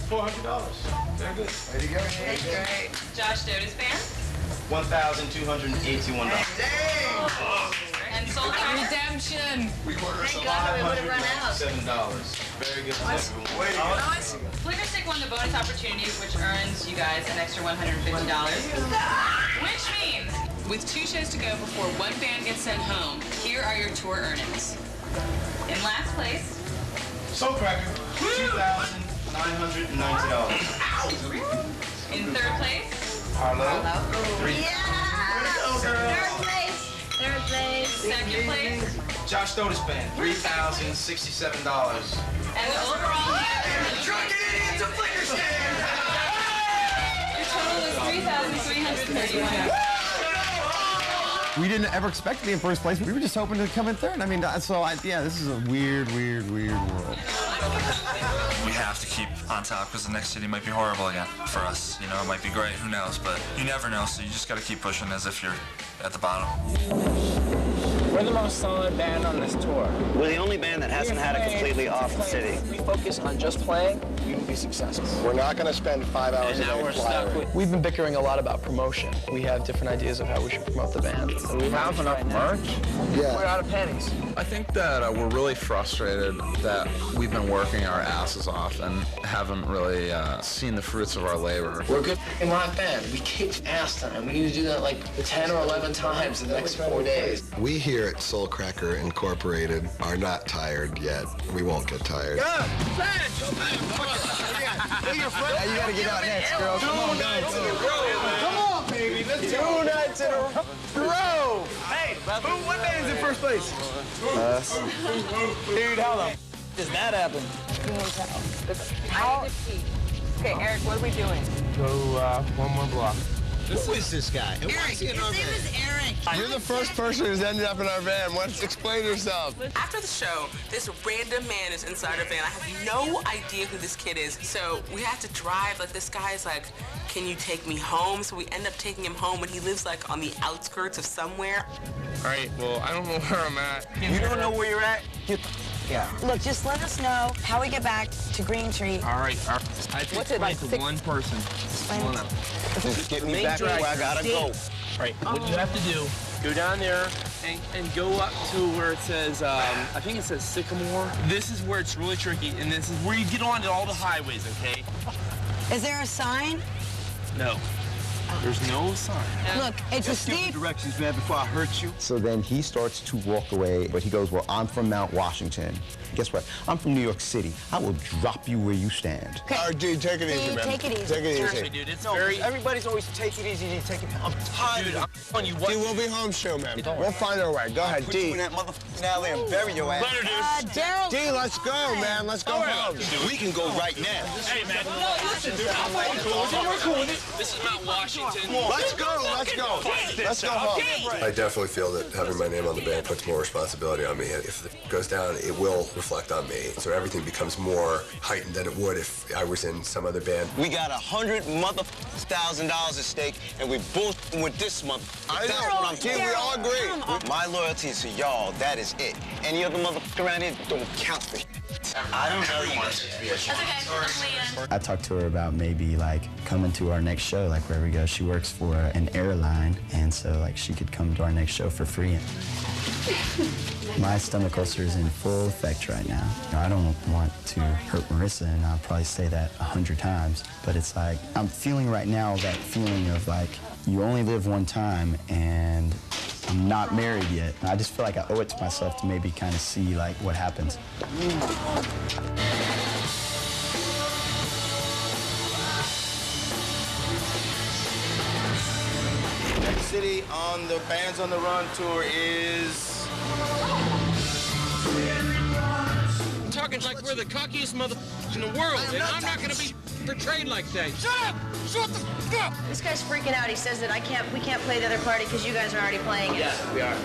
Speaker 15: $400. Very good.
Speaker 17: Way to go. That's great. Josh Dotis Band?
Speaker 15: $1,281.
Speaker 17: And Soulcracker? Redemption.
Speaker 15: Thank God we would have run out. $7. Very good. Way to go.
Speaker 17: Flicker Stick won the bonus opportunity, which earns you guys an extra $150. Which means, with 2 shows to go before one band gets sent home, here are your tour earnings. In last place,
Speaker 15: Soulcracker, $2,990.
Speaker 17: in third place,
Speaker 15: Harlow,
Speaker 17: Third place. Second place.
Speaker 15: Josh Dotis Band, $3,067.
Speaker 17: And the overall
Speaker 10: Drunken idiots of Flicker Stick!
Speaker 17: your total is $3,331.
Speaker 16: We didn't ever expect to be in first place. We were just hoping to come in third. I mean, so yeah, this is a weird world.
Speaker 5: We have to keep on top because the next city might be horrible again for us. You know, it might be great, who knows, but you never know, so you just got to keep pushing as if you're at the bottom.
Speaker 4: We're the most solid band on this tour.
Speaker 11: We're the only band that hasn't had it completely off the city.
Speaker 4: If we focus on just playing, we will be successful.
Speaker 1: We're not going to spend 5 hours a day flying.
Speaker 4: We've been bickering a lot about promotion. We have different ideas of how we should promote the band. So we have enough merch.
Speaker 1: Yeah.
Speaker 4: We're out of pennies.
Speaker 3: I think that we're really frustrated that we've been working our asses off and haven't really seen the fruits of our labor.
Speaker 4: We're a good f***ing rock band. We kick ass time. We need to do that like 10 or 11 times in the next 4 days.
Speaker 22: We here at Soul Cracker Incorporated are not tired yet. We won't get tired.
Speaker 1: You gotta get out next, girl. Come on, guys. Come on, baby. Let's do 2 nights in a row. Hey, what band's in first place?
Speaker 4: Us.
Speaker 1: Dude, how the
Speaker 4: does that happen?
Speaker 17: I need to pee. Okay, Eric, what are we doing?
Speaker 4: Go 1 more block.
Speaker 1: Who is this guy?
Speaker 17: Eric, his name is Eric.
Speaker 1: You're the first person who's ended up in our van. Let's explain yourself.
Speaker 8: After the show, this random man is inside our van. I have no idea who this kid is. So we have to drive. Like, this guy's like, can you take me home? So we end up taking him home, and he lives like on the outskirts of somewhere.
Speaker 3: All right, well, I don't know where I'm at.
Speaker 1: You don't know where you're at?
Speaker 7: Yeah. Look, just let us know how we get back to Green Tree.
Speaker 3: All right. I
Speaker 8: What's it like?
Speaker 3: to one person.
Speaker 7: Explain.
Speaker 1: Just get me back where I gotta go.
Speaker 4: All right, what you have to do, go down there and go up to where it says, I think it says Sycamore. This is where it's really tricky, and this is where you get onto all the highways, okay?
Speaker 7: Is there a sign?
Speaker 4: No. There's no sign.
Speaker 7: Look, it's a steep...
Speaker 1: directions, man, before I hurt you.
Speaker 13: So then he starts to walk away, but he goes, well, I'm from Mount Washington. Guess what? I'm from New York City. I will drop you where you stand.
Speaker 1: Okay. All right, dude, take it easy, man.
Speaker 7: Take it easy.
Speaker 1: Take it easy.
Speaker 4: Seriously, dude, it's very...
Speaker 1: Everybody's always take it easy, take it. I'm tired.
Speaker 4: Dude, I'm telling you what...
Speaker 1: Dude, we'll be home soon, man. We'll find our way. Go ahead,
Speaker 13: Put
Speaker 1: D.
Speaker 13: you in that motherfucking alley and bury your ass.
Speaker 4: Later, dude.
Speaker 7: Daryl...
Speaker 1: D, let's go, man. Let's go home.
Speaker 13: We can go right now.
Speaker 4: Hey, man. No, listen, dude. We're cool with it. This is Mount Washington.
Speaker 1: Let's go. Let's go. Let's go home.
Speaker 22: I definitely feel that having my name on the band puts more responsibility on me. If it goes down, it will reflect on me. So everything becomes more heightened than it would if I was in some other band.
Speaker 13: We got $100,000 at stake, and we bullshitting with this month.
Speaker 1: I
Speaker 13: That's
Speaker 1: know.
Speaker 13: what I'm
Speaker 1: Dude, we all agree.
Speaker 13: My loyalty is to y'all. That is it. Any other motherfucker around here don't count for shit.
Speaker 11: I don't know you guys.
Speaker 17: That's okay.
Speaker 12: I talked to her about maybe like coming to our next show, like wherever we go. She works for an airline, and so like she could come to our next show for free. My stomach ulcer is in full effect right now. I don't want to hurt Marissa, and I'll probably say that 100 times, but it's like I'm feeling right now that feeling of like you only live one time, and I'm not married yet. I just feel like I owe it to myself to maybe kind of see like what happens.
Speaker 15: Next city on the Bands on the Run tour is...
Speaker 9: I'm talking like we're the cockiest motherfuckers in the world, and I'm not gonna be portrayed like that. Shut up! Shut the fuck up!
Speaker 2: This guy's freaking out. He says that we can't play the other party because you guys are already playing it.
Speaker 4: Yeah, we are.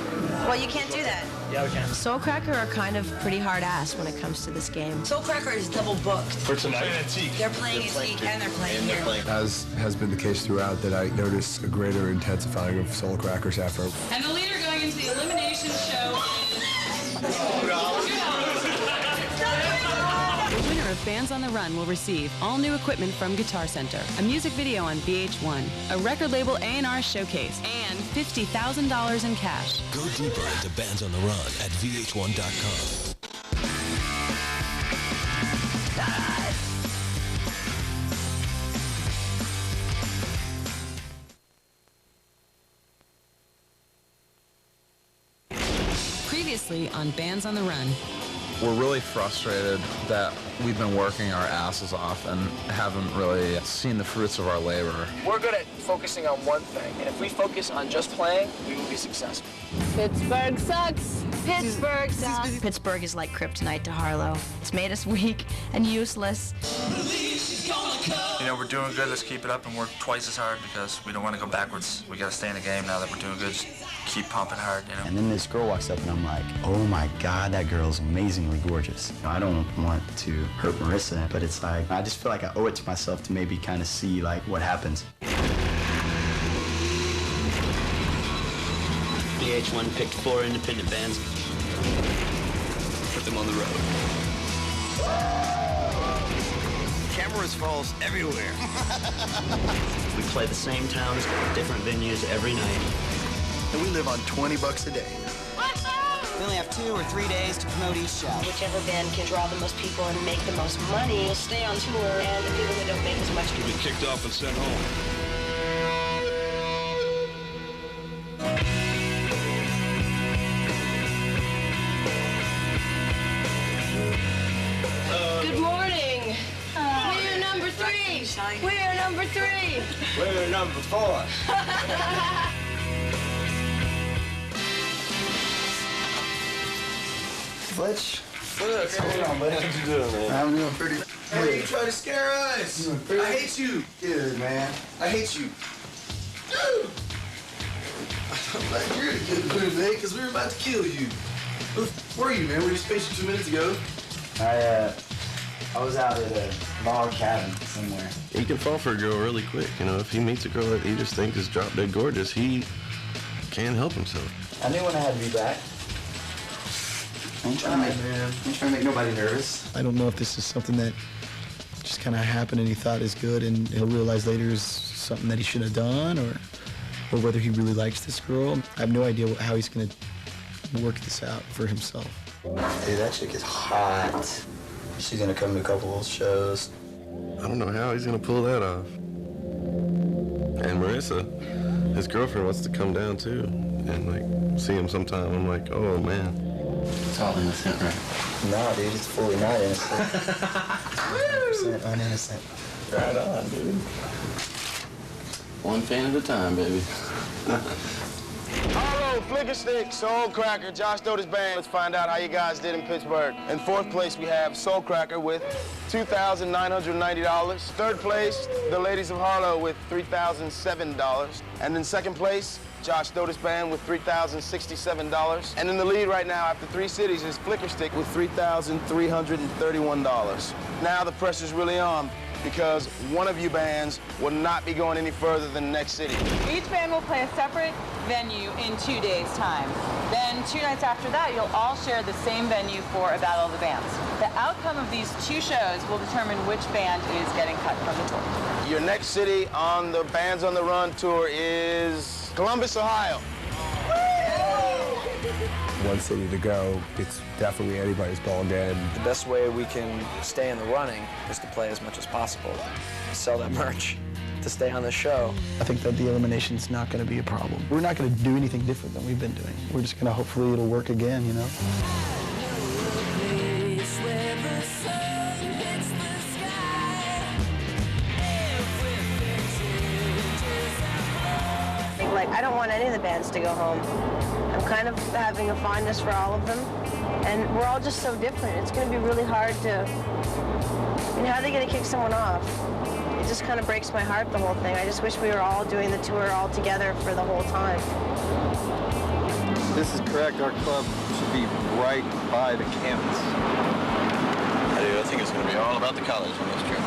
Speaker 2: Well, you can't do that.
Speaker 4: Yeah, we can.
Speaker 2: Soul Cracker are kind of pretty hard ass when it comes to this game.
Speaker 7: Soul Cracker is double booked.
Speaker 1: For tonight?
Speaker 7: They're playing Antique and they're playing here.
Speaker 22: As has been the case throughout, that I noticed a greater intensifying of Soul Cracker's effort.
Speaker 17: And the leader going into the elimination show
Speaker 19: The winner of Bands on the Run will receive all new equipment from Guitar Center, a music video on VH1, a record label A&R showcase, and $50,000 in cash.
Speaker 20: Go deeper into Bands on the Run at VH1.com.
Speaker 19: Previously on Bands on the Run.
Speaker 3: We're really frustrated that we've been working our asses off and haven't really seen the fruits of our labor.
Speaker 4: We're good at focusing on one thing, and if we focus on just playing, we will be successful.
Speaker 2: Pittsburgh sucks. Pittsburgh sucks. Pittsburgh is like kryptonite to Harlow. It's made us weak and useless.
Speaker 5: You know, we're doing good. Let's keep it up and work twice as hard because we don't want to go backwards. We got to stay in the game now that we're doing good. Just keep pumping hard, you know.
Speaker 12: And then this girl walks up and I'm like, oh my God, that girl's amazingly gorgeous. I don't want to hurt Marissa, but it's like, I just feel like I owe it to myself to maybe kind of see like what happens.
Speaker 11: VH1 picked 4 independent bands. Put them on the road.
Speaker 1: Cameras falls everywhere.
Speaker 11: We play the same towns, different venues every night.
Speaker 14: And we live on $20 a day.
Speaker 6: We only have 2 or 3 days to promote each show.
Speaker 2: Whichever band can draw the most people and make the most money will stay on tour, and the people that don't make as much
Speaker 20: You'll be kicked off and sent home.
Speaker 2: Good morning. We're number 3. We're number 3.
Speaker 1: We're number 4.
Speaker 14: Fletch.
Speaker 1: What's going on, buddy? What you doing, man?
Speaker 14: I'm doing pretty
Speaker 1: Hey, you trying to scare us? I hate you.
Speaker 14: good, man.
Speaker 1: I hate you. Dude! I'm glad you're in a good mood, man, because we were about to kill you. Where were you, man? We were spaced 2 minutes ago.
Speaker 12: I was out at a log cabin somewhere.
Speaker 18: He can fall for a girl really quick. You know, if he meets a girl that he just thinks is drop dead gorgeous, he can't help himself.
Speaker 12: I knew when I had to be back. I ain't trying to make nobody nervous.
Speaker 21: I don't know if this is something that just kind of happened and he thought is good and he'll realize later is something that he should have done, or whether he really likes this girl. I have no idea how he's going to work this out for himself.
Speaker 12: Dude, that chick is hot. She's going to come to a couple of shows.
Speaker 18: I don't know how he's gonna pull that off. And Marissa, his girlfriend, wants to come down too and like see him sometime. I'm like, oh man.
Speaker 11: It's all innocent, right?
Speaker 12: Nah, dude, it's fully not innocent. 100% uninnocent.
Speaker 11: Right on, dude. One fan at a time, baby.
Speaker 15: Harlow, Flicker Stick, Soul Cracker, Josh Doty's band. Let's find out how you guys did in Pittsburgh. In 4th place, we have Soul Cracker with $2,990. 3rd place, the Ladies of Harlow with $3,007. And in 2nd place, Josh Doty's band with $3,067. And in the lead right now, after 3 cities, is Flicker Stick with $3,331. Now the pressure's really on, because one of you bands will not be going any further than the next city.
Speaker 17: Each band will play a separate venue in 2 days' time. Then 2 nights after that, you'll all share the same venue for a Battle of the Bands. The outcome of these 2 shows will determine which band is getting cut from the tour.
Speaker 15: Your next city on the Bands on the Run tour is Columbus, Ohio.
Speaker 23: One city to go. It's definitely anybody's ball game.
Speaker 24: The best way we can stay in the running is to play as much as possible, sell that merch, to stay on the show.
Speaker 21: I think that the elimination's not going to be a problem. We're not going to do anything different than we've been doing. We're just going to hopefully it'll work again, you know?
Speaker 2: Like, I don't want any of the bands to go home. I'm kind of having a fondness for all of them, and we're all just so different. It's going to be really hard to, you know, how are they going to kick someone off? It just kind of breaks my heart, the whole thing. I just wish we were all doing the tour all together for the whole time.
Speaker 25: This is correct. Our club should be right by the campus.
Speaker 11: I think it's going to be all about the college on this trip.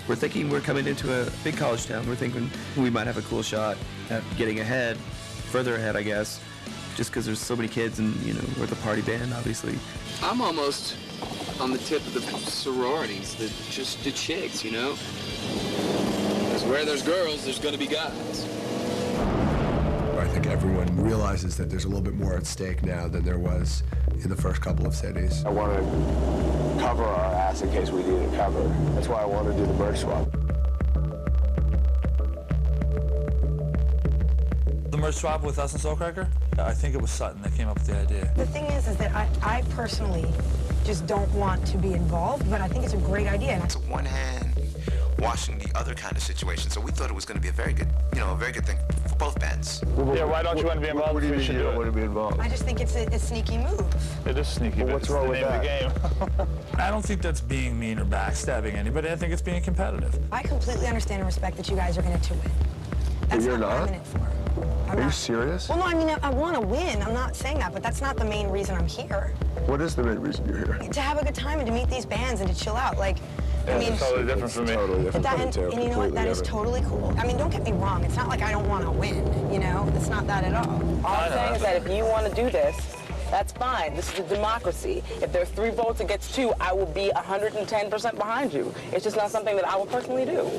Speaker 26: We're thinking we're coming into a big college town. We're thinking we might have a cool shot at getting ahead, further ahead, I guess, just because there's so many kids and, you know, we're the party band, obviously.
Speaker 3: I'm almost on the tip of the sororities, just the chicks, you know? Because where there's girls, there's going to be guys.
Speaker 22: I think everyone realizes that there's a little bit more at stake now than there was in the first couple of cities.
Speaker 23: I want to cover our ass in case we need a cover. That's why I want to do the merch swap.
Speaker 27: The merch swap with us and Soulcracker? I think it was Sutton that came up with the idea.
Speaker 28: The thing is that I personally just don't want to be involved, but I think it's a great idea.
Speaker 29: It's a one hand washing the other kind of situation, so we thought it was going to be a very good, a very good thing for both bands.
Speaker 10: Yeah, why don't you want to be involved?
Speaker 23: What do you mean you don't want to be involved?
Speaker 28: I just think it's a sneaky move.
Speaker 10: It is sneaky, but
Speaker 23: what's wrong with that?
Speaker 10: It's the name of the game.
Speaker 27: I don't think that's being mean or backstabbing anybody. I think it's being competitive.
Speaker 28: I completely understand and respect that you guys are going to win. That's
Speaker 23: You're
Speaker 28: not what I'm
Speaker 23: not?
Speaker 28: in it for.
Speaker 23: Are you serious?
Speaker 28: Well, no, I mean, I want to win. I'm not saying that, but that's not the main reason I'm here.
Speaker 23: What is the main reason you're here?
Speaker 28: To have a good time and to meet these bands and to chill out. Like, I mean,
Speaker 10: it's totally different for me.
Speaker 22: Totally different
Speaker 28: that,
Speaker 22: for me,
Speaker 28: and,
Speaker 22: too.
Speaker 28: and you know what? That is totally cool. I mean, don't get me wrong. It's not like I don't want to win, you know? It's not that at all.
Speaker 4: All I'm saying is that if you want to do this, that's fine. This is a democracy. If there's 3 votes against 2, I will be 110% behind you. It's just not something that I will personally do.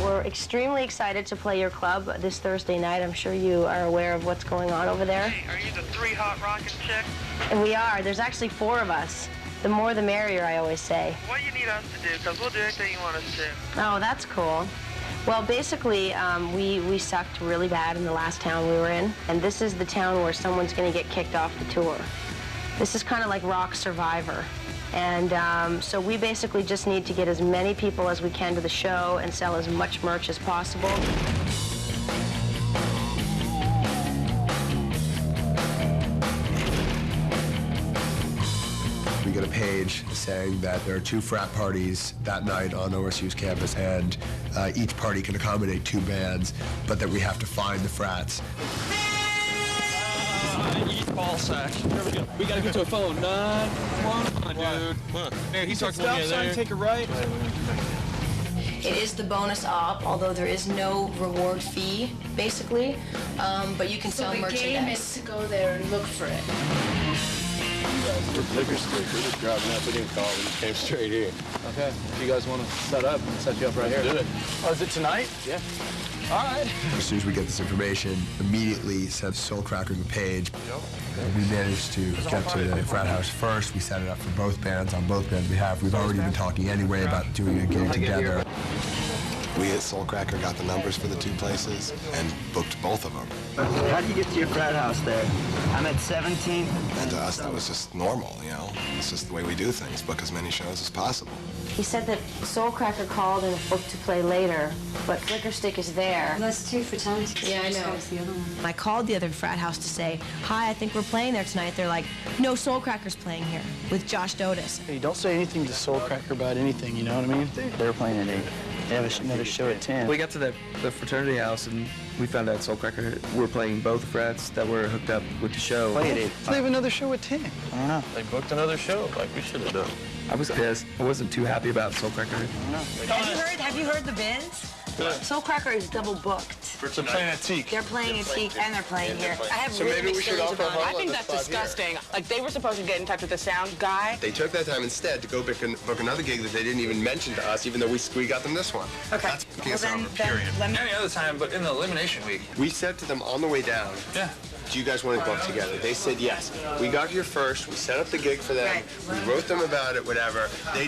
Speaker 2: We're extremely excited to play your club this Thursday night. I'm sure you are aware of what's going on over there.
Speaker 5: Hey, are you the 3 hot rocket chicks?
Speaker 2: And we are. There's actually 4 of us. The more the merrier, I always say.
Speaker 5: What do you need us to do? Because we'll do anything you want us to.
Speaker 2: Oh, that's cool. Well, basically, we sucked really bad in the last town we were in. And this is the town where someone's going to get kicked off the tour. This is kind of like Rock Survivor. And so we basically just need to get as many people as we can to the show and sell as much merch as possible.
Speaker 22: We get a page saying that there are 2 frat parties that night on OSU's campus, and each party can accommodate 2 bands, but that we have to find the frats.
Speaker 27: Eat ball sack. Here we go. We gotta get to a phone. 911, dude. Come on. Man, he's talking to me there. Take a right.
Speaker 2: It is the bonus op, although there is no reward fee, basically. But you can sell merchandise.
Speaker 6: So the game is to go there and look for it.
Speaker 22: We're Flicker Stick. We're just grabbing up. We didn't call. We just came straight here.
Speaker 24: Okay. If you guys want to set up, we'll set you up right here.
Speaker 22: Do it.
Speaker 24: Oh, is it tonight? Yeah. All right.
Speaker 22: As soon as we get this information, immediately send Soulcracker the page. We managed to get to the frat house first. We set it up for both bands on both bands' behalf. We've already been talking anyway about doing a gig together. We at Soulcracker got the numbers for the 2 places and booked both of them.
Speaker 24: How do you get to your frat house there? I'm at 17.
Speaker 22: And to us, that was just normal, you know? It's just the way we do things. Book as many shows as possible.
Speaker 2: He said that Soulcracker called and booked to play later, but Flicker Stick is there.
Speaker 6: That's 2 fraternities.
Speaker 2: Yeah, I know.
Speaker 6: The other one.
Speaker 2: I called the other frat house to say, hi, I think we're playing there tonight. They're like, no, Soulcracker's playing here with Josh Dotis.
Speaker 21: Hey, don't say anything to Soulcracker about anything, you know what I mean? They're playing at 8. They have another show at 10.
Speaker 26: We got to the fraternity house and we found out Soulcracker were playing both frats that were hooked up with the show.
Speaker 21: Play at 8. They have another show at 10.
Speaker 22: I don't know. They booked another show like we should have done.
Speaker 26: I was pissed. I wasn't too happy about Soulcracker.
Speaker 28: Have you heard the bins? Soulcracker is double booked.
Speaker 10: They're playing at Teak.
Speaker 28: They're playing at Teak and they're playing here. I have
Speaker 22: So
Speaker 28: really
Speaker 22: maybe we
Speaker 28: mixed
Speaker 22: should
Speaker 28: feelings
Speaker 22: offer
Speaker 28: about it.
Speaker 4: I think that's disgusting. Like, they were supposed to get in touch with the sound guy.
Speaker 22: They took that time instead to go book another gig that they didn't even mention to us, even though we got them this one.
Speaker 28: Okay.
Speaker 22: That's fucking us over, period.
Speaker 27: Any other time, but in the elimination week.
Speaker 22: We said to them on the way down,
Speaker 27: Yeah.
Speaker 22: do you guys want to book together? They said yes. We got here first. We set up the gig for them.
Speaker 28: Right.
Speaker 22: We wrote them about it, whatever. They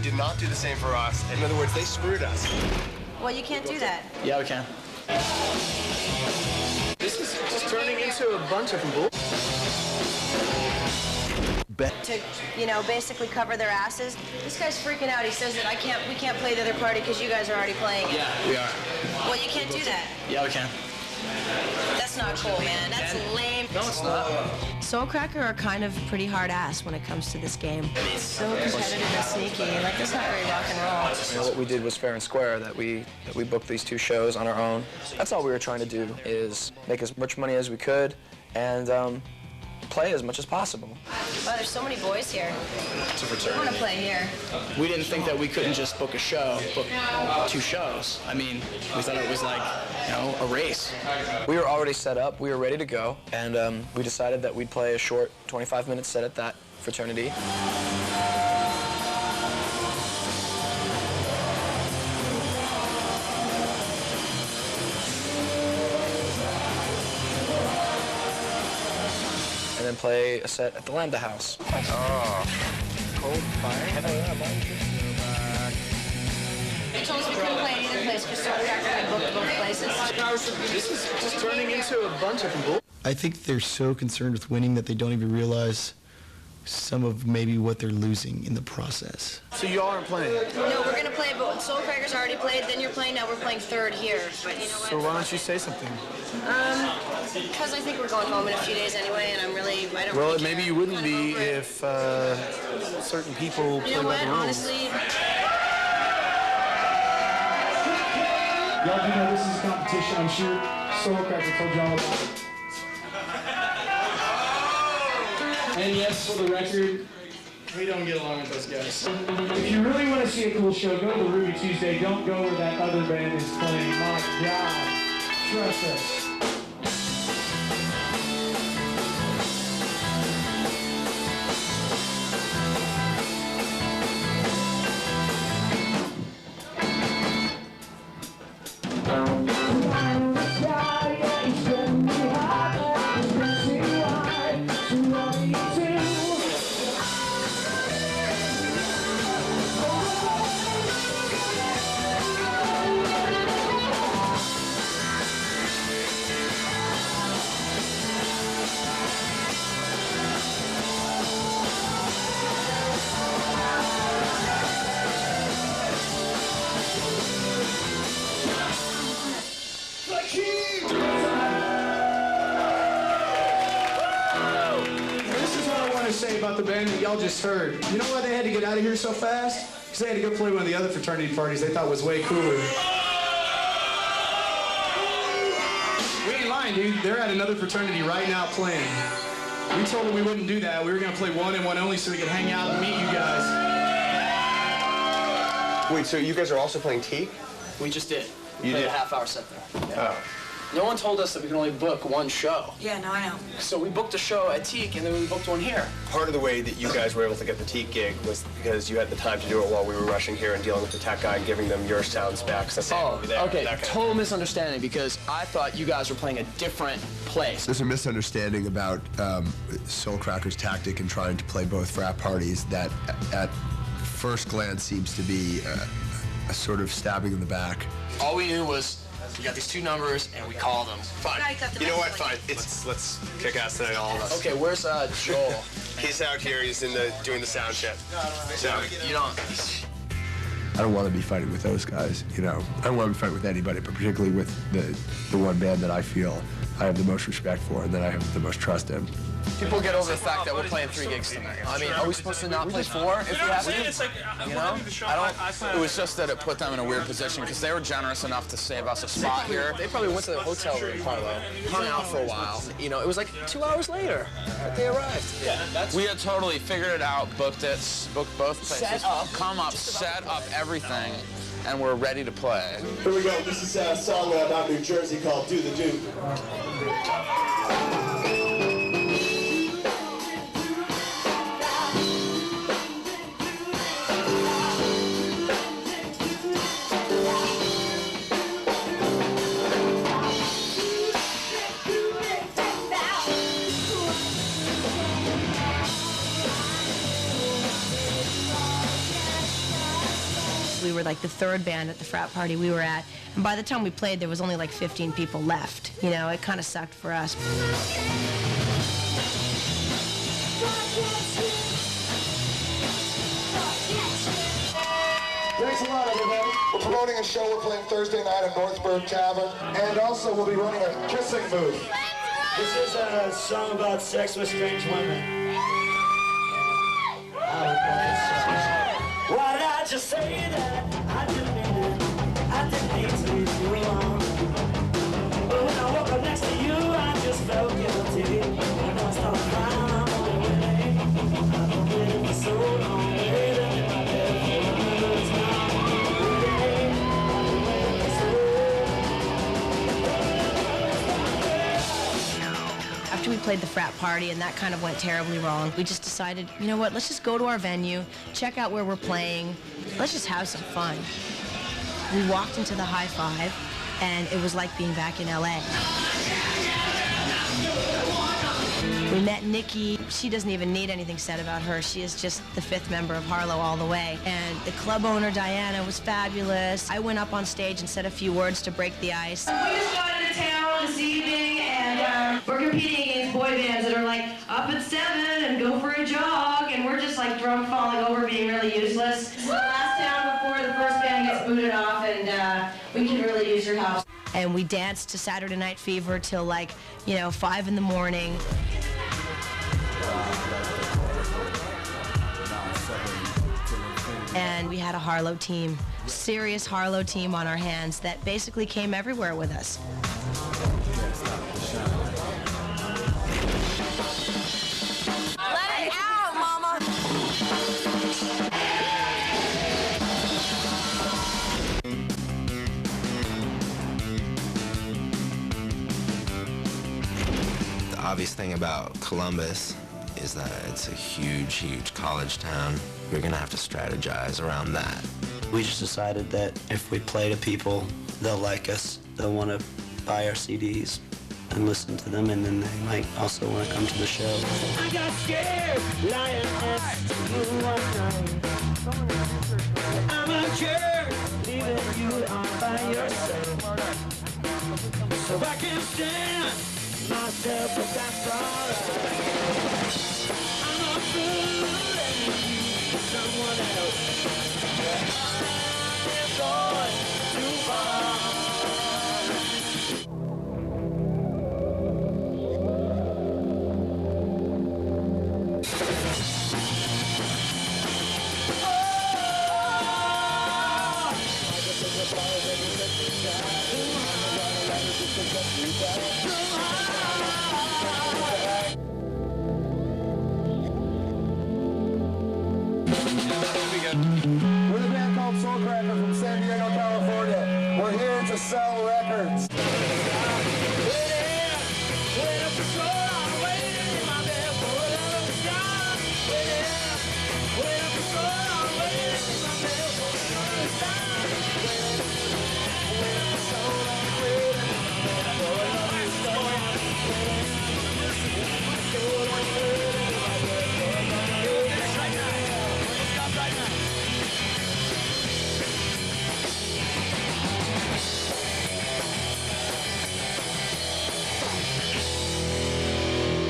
Speaker 22: did not do the same for us. In other words, they screwed us.
Speaker 2: Well, you can't do that.
Speaker 21: Yeah, we can. This is just turning into a bunch of bull.
Speaker 2: To, you know, basically cover their asses. This guy's freaking out. He says that we can't play the other party because you guys are already playing it.
Speaker 21: Yeah, we are.
Speaker 2: Well, you can't do that.
Speaker 21: Yeah, we can.
Speaker 2: That's not cool, man. That's lame.
Speaker 21: No, it's not.
Speaker 2: Soulcracker are kind of pretty hard ass when it comes to this game. It's so competitive and sneaky. Like, that's not very rock and roll.
Speaker 24: You know, what we did was fair and square, that we booked these 2 shows on our own. That's all we were trying to do, is make as much money as we could and play as much as possible.
Speaker 2: Wow, there's so many boys here.
Speaker 21: It's a
Speaker 2: We
Speaker 21: fraternity.
Speaker 2: want to play here.
Speaker 21: We didn't think that we couldn't just book a show, book 2 shows. I mean, we thought it was like, you know, a race.
Speaker 24: We were already set up, we were ready to go, and we decided that we'd play a short 25-minute set at that fraternity. And then play a set at the Lambda House.
Speaker 22: Oh.
Speaker 24: Cold fire.
Speaker 2: They told us we couldn't play at either place because Soulcracker had booked both places.
Speaker 21: This is just turning into a bunch of bull. I think they're so concerned with winning that they don't even realize some of maybe what they're losing in the process. So you all aren't playing?
Speaker 2: No, we're going to play, but Soulcracker's already played, then you're playing, now we're playing third here. But you know what?
Speaker 21: So why don't you say something?
Speaker 2: Because I think we're going home in a few days anyway, and I don't
Speaker 21: Well,
Speaker 2: really
Speaker 21: maybe
Speaker 2: care.
Speaker 21: you wouldn't be if certain people play
Speaker 2: You know
Speaker 21: by
Speaker 2: what,
Speaker 21: the rules.
Speaker 2: honestly...
Speaker 21: Y'all do know this is a competition, I'm sure Soulcracker told you all about it. And yes, for the record, we don't get along with those guys. If you really want to see a cool show, go to Ruby Tuesday. Don't go where that other band is playing. My God, trust us. Say about the band that y'all just heard. You know why they had to get out of here so fast? Because they had to go play one of the other fraternity parties they thought was way cooler. We ain't lying, dude. They're at another fraternity right now playing. We told them we wouldn't do that. We were going to play one and one only so we could hang out and meet you guys.
Speaker 15: Wait, so you guys are also playing Teak?
Speaker 24: We just did.
Speaker 15: You
Speaker 24: played
Speaker 15: did?
Speaker 24: a half-hour set there. Yeah.
Speaker 15: Oh.
Speaker 24: No one told us that we could only book one show.
Speaker 28: Yeah, no, I know.
Speaker 24: So we booked a show at Teak, and then we booked one here.
Speaker 15: Part of the way that you guys were able to get the Teak gig was because you had the time to do it while we were rushing here and dealing with the tech guy and giving them your sound specs. That's over there.
Speaker 24: Okay,
Speaker 15: that kind
Speaker 24: total misunderstanding because I thought you guys were playing a different place.
Speaker 22: There's a misunderstanding about Soulcracker's tactic in trying to play both frat parties that at first glance seems to be a sort of stabbing in the back.
Speaker 24: All we knew was we got these two numbers and we called them.
Speaker 15: Fine. You know what? Fine. Let's kick ass tonight, all of us.
Speaker 24: Okay, where's Joel?
Speaker 15: He's out here. He's doing the sound check. So
Speaker 24: you don't.
Speaker 22: I don't want to be fighting with those guys, you know. I don't want to be fighting with anybody, but particularly with the one band that I feel I have the most respect for and that I have the most trust in.
Speaker 24: People get over the fact that we're playing 3 gigs tonight. I mean, are we supposed to not play 4 if we have to?
Speaker 10: It's like,
Speaker 24: You know?
Speaker 3: It was just that it put them in a weird position because they were generous enough to save us a spot here.
Speaker 24: They probably went to the hotel room, Harlow, hung out for a while. You know, it was like 2 hours later that they arrived. Yeah,
Speaker 3: We had totally figured it out, booked both places,
Speaker 24: Set up.
Speaker 3: come up, set up everything, and we're ready to play.
Speaker 1: Here we go. This is a song about New Jersey called Do the Do.
Speaker 2: We were like the 3rd band at the frat party we were at, and by the time we played, there was only like 15 people left. You know, it kind of sucked for us.
Speaker 1: Thanks a lot, everybody. We're promoting a show we're playing Thursday night at Northburg Tavern, and also we'll be running a kissing booth.
Speaker 7: This is a song about sex with strange women. Why did I just say that? I didn't mean it. I didn't mean to leave you alone. But when I woke up next to you, I just felt guilty. And I started crying on my way. I've been waiting for so long, waiting in my bed for another time. Waiting, I've been waiting for so long.
Speaker 2: After we played the frat party and that kind of went terribly wrong, we just decided, you know what, let's just go to our venue, check out where we're playing, let's just have some fun. We walked into the High Five, and it was like being back in LA. We met Nikki. She doesn't even need anything said about her. She is just the 5th member of Harlow all the way. And the club owner, Diana, was fabulous. I went up on stage and said a few words to break the ice.
Speaker 8: We just got into town this evening, and we're competing against boy bands that are like up at 7 and go for a jog, and we're just like drunk, falling over, being really useless. It's the last town before the first band gets booted off, and we can really use your house.
Speaker 2: And we danced to Saturday Night Fever till like, 5 in the morning. And we had a Harlow team, serious Harlow team on our hands that basically came everywhere with us.
Speaker 8: Let
Speaker 29: obvious thing about Columbus is that it's a huge, huge college town. We're gonna have to strategize around that.
Speaker 9: We just decided that if we play to people, they'll like us, they'll want to buy our CDs and listen to them, and then they might also want to come to the show.
Speaker 7: I got scared, lying next to you one night. I'm a jerk, leaving you all by yourself. So I can stand myself, but that's alright. I'm a fool and you someone else. I'm going too far.
Speaker 1: We're the band called Soulcracker from San Diego, California. We're here to sell records.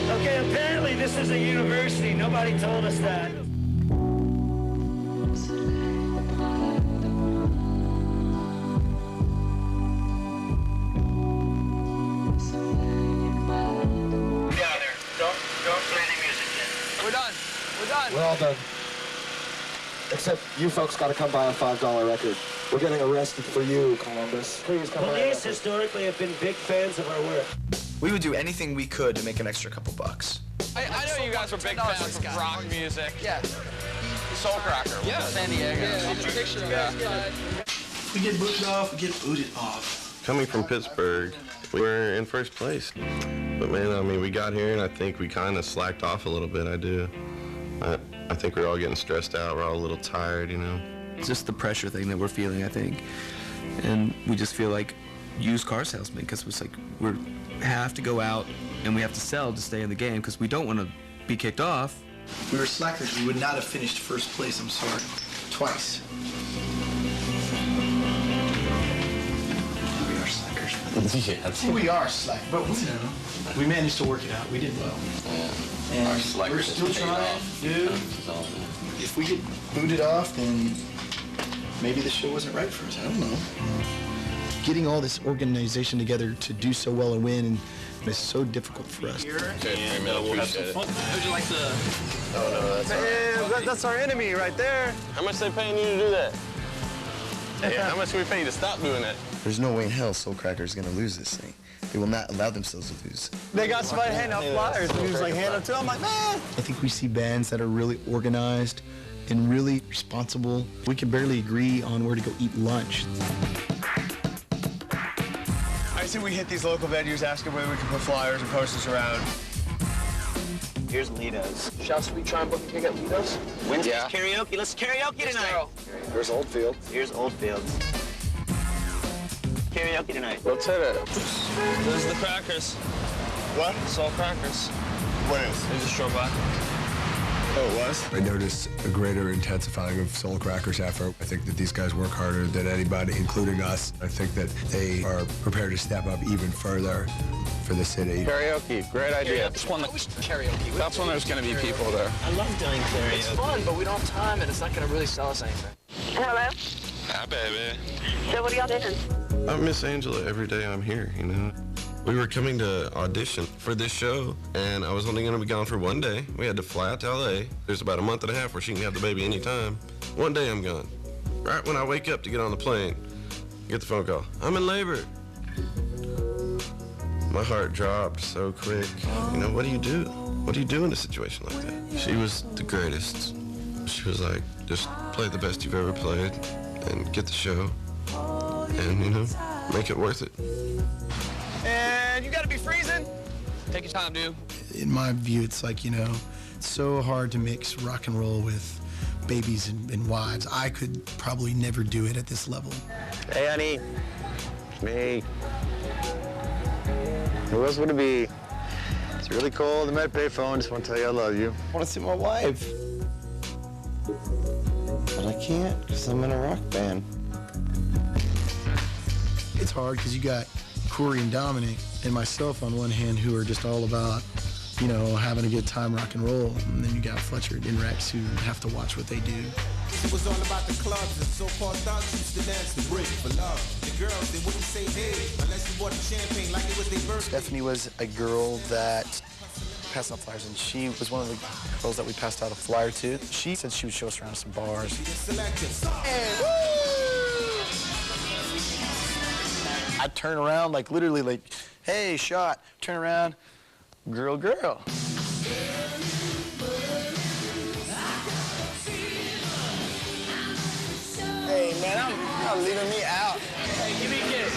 Speaker 7: Okay, apparently this is a university. Nobody told us that.
Speaker 1: We're all done. Except you folks gotta come buy a $5 record. We're getting arrested for you, Columbus. Please come buy a
Speaker 7: Police
Speaker 1: record.
Speaker 7: historically have been big fans of our work.
Speaker 24: We would do anything we could to make an extra couple bucks.
Speaker 3: I know you guys are big fans of rock music. Yeah. Soulcracker. Yeah. San Diego. Yeah. Picture of it.
Speaker 21: If we get booted off, we get booted off.
Speaker 12: Coming from Pittsburgh, we were in first place. But man, I mean, we got here and I think we kind of slacked off a little bit, I do. I think we're all getting stressed out, we're all a little tired, you know.
Speaker 26: It's just the pressure thing that we're feeling, I think. And we just feel like used car salesmen, because it's like we have to go out and we have to sell to stay in the game because we don't want to be kicked off.
Speaker 21: If we were slackers, we would not have finished first place, I'm sorry. Twice. We are slackers.
Speaker 12: Yeah.
Speaker 21: We are slack, but you know, we managed to work it out. We did well.
Speaker 12: Yeah.
Speaker 21: And
Speaker 12: Our slackers
Speaker 21: we're still
Speaker 12: paid
Speaker 21: trying,
Speaker 12: off.
Speaker 21: dude. If we get booted off, then maybe the show wasn't right for us. I don't know. Getting all this organization together to do so well and win, and it's so difficult for us.
Speaker 12: We'll have some fun.
Speaker 27: How'd you like the...
Speaker 12: Oh, no,
Speaker 10: That's our enemy right there.
Speaker 12: How much they paying you to do that? Yeah, how much do we pay you to stop doing that?
Speaker 13: There's no way in hell Soulcracker is going to lose this thing. They will not allow themselves to lose.
Speaker 10: They got somebody handing out flyers, and he was like, hand them to them. I'm like, man.
Speaker 21: I think we see bands that are really organized and really responsible. We can barely agree on where to go eat lunch.
Speaker 10: I see we hit these local venues asking where we can put flyers and posters around.
Speaker 9: Here's Lido's.
Speaker 24: Shouts, we try and book a gig at Lido's?
Speaker 9: Wednesday's karaoke. Let's karaoke tonight.
Speaker 12: Here's Oldfield.
Speaker 9: Here's Oldfields. Karaoke tonight.
Speaker 12: Let's hit it.
Speaker 10: Those are the crackers.
Speaker 12: What?
Speaker 10: Soulcrackers.
Speaker 12: What is?
Speaker 10: They just drove by.
Speaker 12: Oh, it was?
Speaker 22: I noticed a greater intensifying of Soulcracker's effort. I think that these guys work harder than anybody, including us. I think that they are prepared to step up even further for the city.
Speaker 12: Karaoke, great idea.
Speaker 3: That's when That's when there's going to be people there.
Speaker 9: I love doing karaoke.
Speaker 24: It's fun, but we don't have time, and it's not going to really sell us anything.
Speaker 8: Hello?
Speaker 12: Hi, baby.
Speaker 8: So what are y'all doing?
Speaker 12: I miss Angela every day I'm here, you know. We were coming to audition for this show, and I was only going to be gone for one day. We had to fly out to L.A. There's about a month and a half where she can have the baby anytime. One day I'm gone. Right when I wake up to get on the plane, get the phone call. I'm in labor. My heart dropped so quick. You know, what do you do? What do you do in a situation like that? She was the greatest. She was like, just play the best you've ever played and get the show and, you know, make it worth it.
Speaker 10: And you gotta be freezing.
Speaker 27: Take your time, dude.
Speaker 21: In my view, it's like, you know, it's so hard to mix rock and roll with babies and wives. I could probably never do it at this level.
Speaker 11: Hey, honey. Me. Who else would it be? It's really cold. I'm at payphone. Just want to tell you I love you. I want to see my wife. But I can't because I'm in a rock band.
Speaker 21: It's hard because you got Corey and Dominic and myself on one hand who are just all about, you know, having a good time rock and roll. And then you got Fletcher and Rex who have to watch what they do.
Speaker 14: It was all about the clubs and so-called thugs used to dance to break for love. The girls, they wouldn't say hey unless you bought the champagne like it was their birthday.
Speaker 24: Stephanie was a girl that passed out flyers, and she was one of the girls that we passed out a flyer to. She said she would show us around some bars. I'd turn around, like literally, like, hey, shot. Turn around, girl, girl.
Speaker 11: Hey, man, I'm leaving me out.
Speaker 27: Hey, give me a kiss.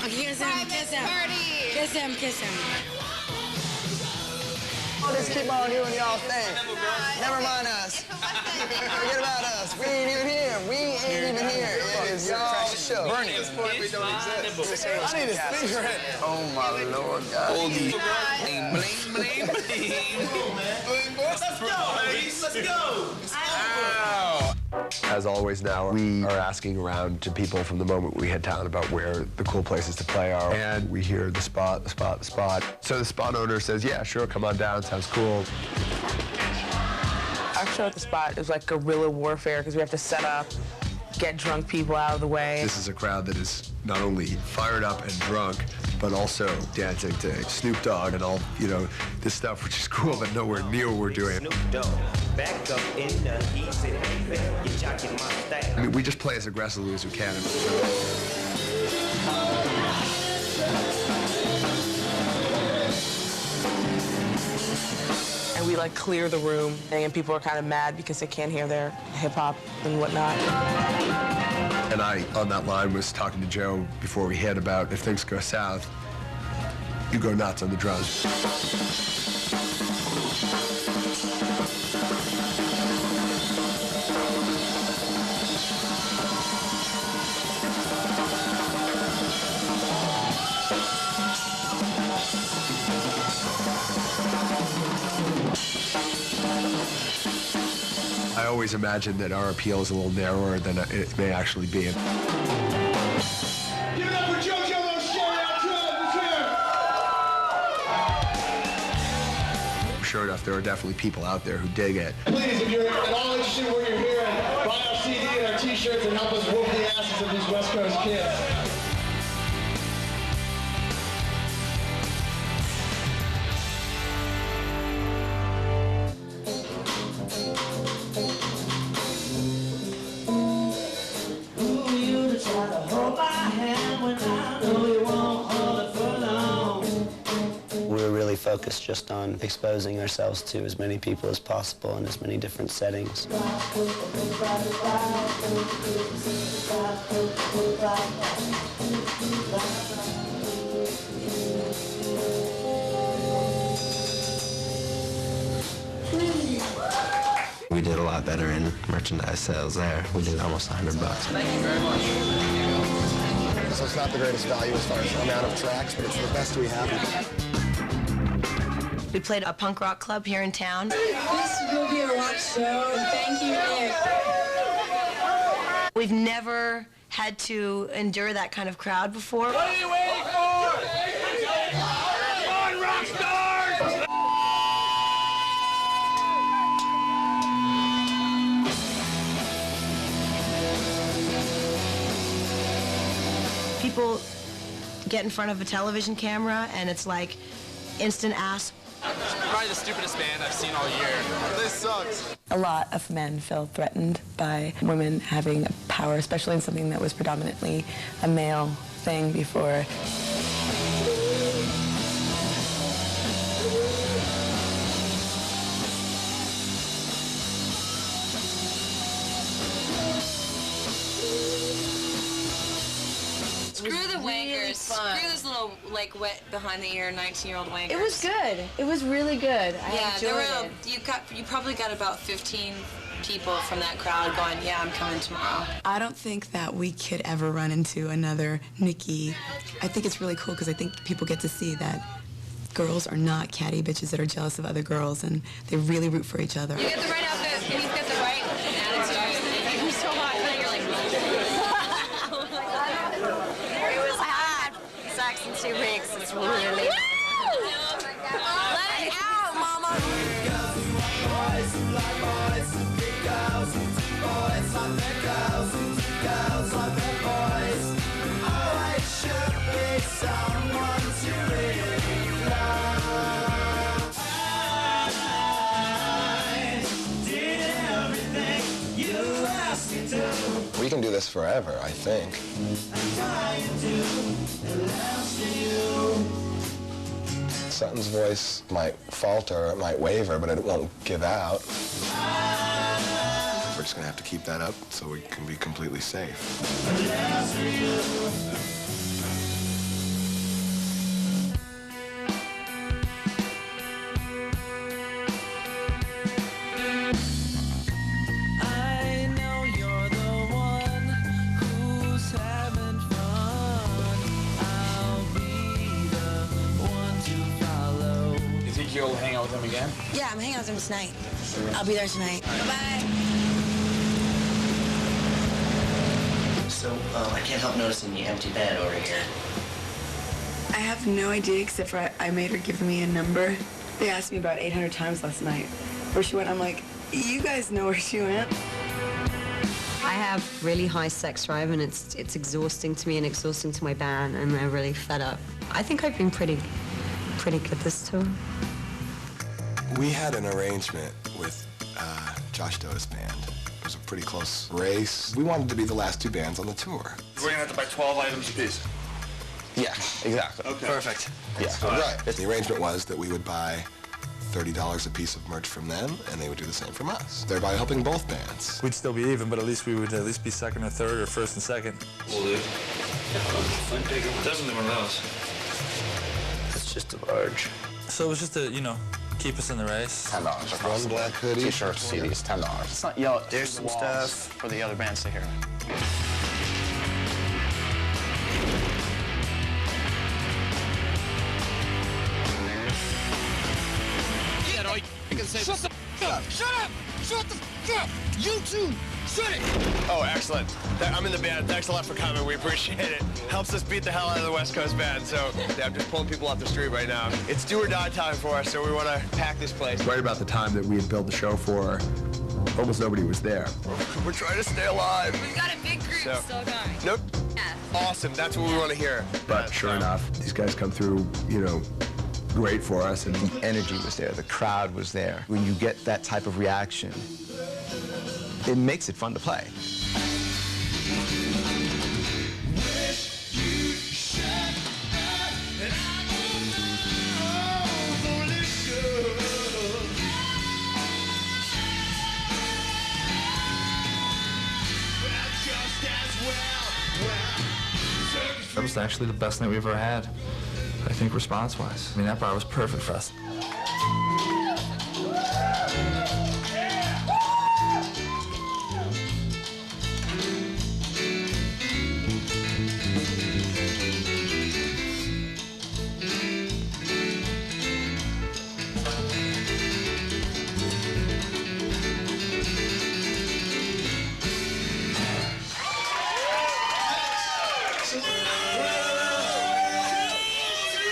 Speaker 28: Kiss him, kiss him. Kiss him, kiss him.
Speaker 11: Oh, just keep on doing y'all thing. Never mind us. Forget about us. We ain't even here. We ain't even here. It is y'all show. Bernie. At this point, we don't exist. I need a cigarette. Oh, my Lord, God.
Speaker 27: Oldie. Bling, bling, bling.
Speaker 11: Let's go, ladies. Let's go.
Speaker 22: Ow. As always now, we are asking around to people from the moment we hit town about where the cool places to play are. And we hear the spot, the spot, the spot. So the spot owner says, yeah, sure, come on down, sounds cool.
Speaker 4: Our show at the spot is like guerrilla warfare because we have to set up, get drunk people out of the way.
Speaker 22: This is a crowd that is not only fired up and drunk, but also dancing to Snoop Dogg and all, you know, this stuff, which is cool, but nowhere near what we're doing.
Speaker 7: Snoop Dogg, back up in the heat, say, hey, you're jocking my style.
Speaker 22: I mean, we just play as aggressively as we can.
Speaker 4: And we like clear the room, and people are kind of mad because they can't hear their hip hop and whatnot.
Speaker 22: And I, on that line, was talking to Joe before we hit about if things go south, you go nuts on the drums. I always imagine that our appeal is a little narrower than it may actually be.
Speaker 7: Give it up for JoJo Cherry on drums, here!
Speaker 22: Sure enough, there are definitely people out there who dig it.
Speaker 7: Please, if you're at all interested in what you're hearing, buy our CD and our T-shirts and help us whoop the asses of these West Coast kids.
Speaker 9: We're really focused just on exposing ourselves to as many people as possible in as many different settings.
Speaker 29: We did a lot better in merchandise sales there. We did almost $100.
Speaker 27: Thank you very much.
Speaker 15: So it's not the greatest value as far as the amount of tracks, but it's the best we have.
Speaker 2: We played a punk rock club here in town.
Speaker 28: This will be a rock show, and thank you, Nick.
Speaker 2: We've never had to endure that kind of crowd before.
Speaker 7: What are you waiting for? Come on, rock stars!
Speaker 2: People get in front of a television camera and it's like instant ass.
Speaker 27: Probably the stupidest band I've seen all year.
Speaker 11: This sucks.
Speaker 4: A lot of men feel threatened by women having power, especially in something that was predominantly a male thing before.
Speaker 5: Screw the wankers. Screw those little, like, wet behind the ear 19-year-old wankers.
Speaker 2: It was good. It was really good. I enjoyed
Speaker 5: it. You probably got about 15 people from that crowd going, yeah, I'm coming tomorrow.
Speaker 6: I don't think that we could ever run into another Nikki. I think it's really cool because I think people get to see that girls are not catty bitches that are jealous of other girls, and they really root for each other.
Speaker 5: You get the right outfit, and he's got the right attitude. You're so hot, and you're like,
Speaker 2: It was hot. Sex in 2 weeks. It's really. Let it out, mama.
Speaker 22: We can do this forever, I think. Sutton's voice might falter, it might waver, but it won't give out. We're just gonna have to keep that up so we can be completely safe.
Speaker 3: You'll hang out with him again?
Speaker 6: Yeah, I'm hanging out with him tonight. I'll be there tonight. Bye-bye.
Speaker 16: So, I can't help noticing the empty bed over here.
Speaker 6: I have no idea except for I made her give me a number. They asked me about 800 times last night where she went. I'm like, you guys know where she went.
Speaker 17: I have really high sex drive, and it's exhausting to me and exhausting to my band, and I'm really fed up. I think I've been pretty good this tour.
Speaker 22: We had an arrangement with Josh Dota's band. It was a pretty close race. We wanted to be the last 2 bands on the tour.
Speaker 10: We're gonna have to buy 12 items apiece.
Speaker 22: Yeah, exactly.
Speaker 10: Okay.
Speaker 22: Perfect. Yeah, right. The arrangement was that we would buy $30 a piece of merch from them, and they would do the same from us, thereby helping both bands.
Speaker 10: We'd still be even, but at least we would be second or third or first and second. We'll do. Definitely one of those.
Speaker 16: It's just a large.
Speaker 10: So it was just to, keep us in the race.
Speaker 3: $10 across
Speaker 22: One black hoodie.
Speaker 3: T-shirts, CDs, $10. It's not yell at
Speaker 16: There's some
Speaker 3: walls
Speaker 16: stuff
Speaker 3: for the other bands to hear.
Speaker 10: Shut the up! Shut up! Shut the up! You too! Shut it!
Speaker 15: Oh, excellent. I'm in the band. Thanks a lot for coming. We appreciate it. Helps us beat the hell out of the West Coast band. So, yeah, I'm just pulling people off the street right now. It's do or die time for us, so we want to pack this place.
Speaker 18: Right about the time that we had built the show for, almost nobody was there.
Speaker 15: We're trying to stay alive.
Speaker 5: We've got a big group still going.
Speaker 15: Nope.
Speaker 5: Yeah.
Speaker 15: Awesome. That's what we want to hear.
Speaker 18: But sure enough, these guys come through, great for us. And
Speaker 13: The energy was there. The crowd was there. When you get that type of reaction, it makes it fun to play.
Speaker 27: That was actually the best night we've ever had, I think, response-wise. I mean, that bar was perfect for us.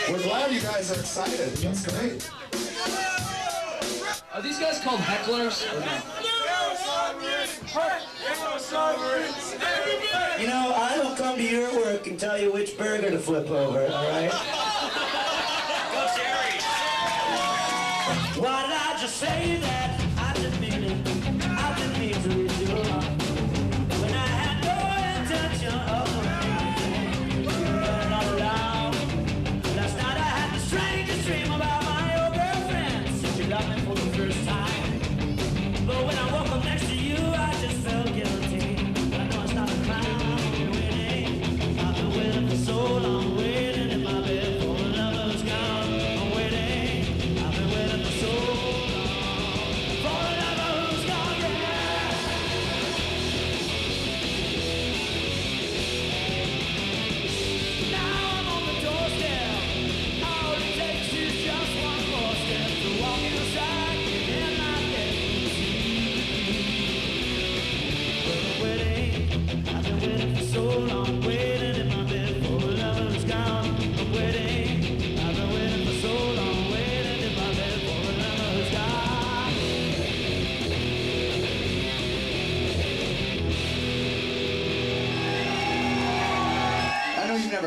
Speaker 22: We're glad you guys are excited. That's great.
Speaker 27: Are these guys called hecklers?
Speaker 7: You know, I will come to your work and tell you which burger to flip over, all right? Go, Jerry! Why did I just say that? I didn't mean it. I didn't mean to lead you along. When I had no intention of not allowed. Last night I had the strangest dream about my old girlfriend. She loved me for the first time. But when I woke up next to you, I just felt guilty. I know it's not a crime, I'm winning. I've been waiting for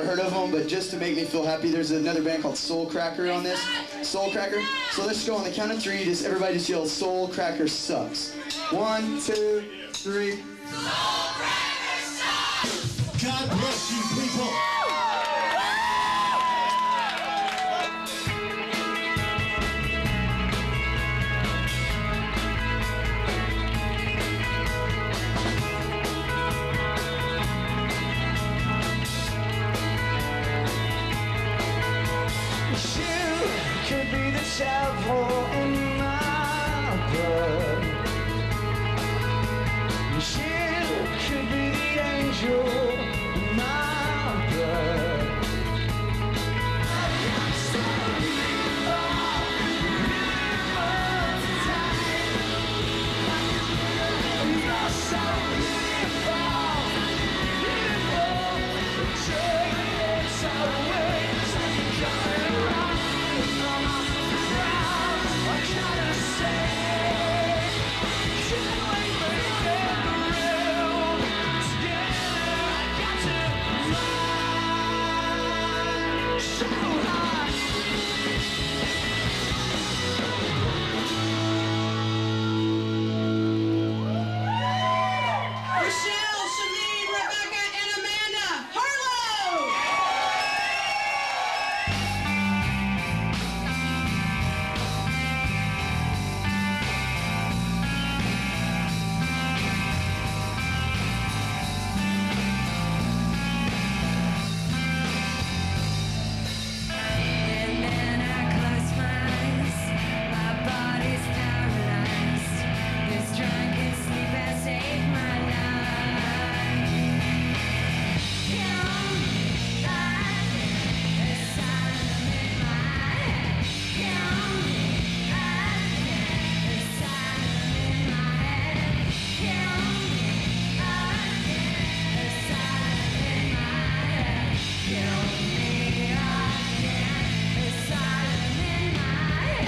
Speaker 1: heard of them, but just to make me feel happy, there's another band called Soul Cracker on this. Soul Cracker. So let's go on the count of three. Just everybody just yell, Soul Cracker sucks. 1, 2, 3.
Speaker 7: God bless you, people. Could be the devil in my blood. You could be the angel in my blood. You're so beautiful,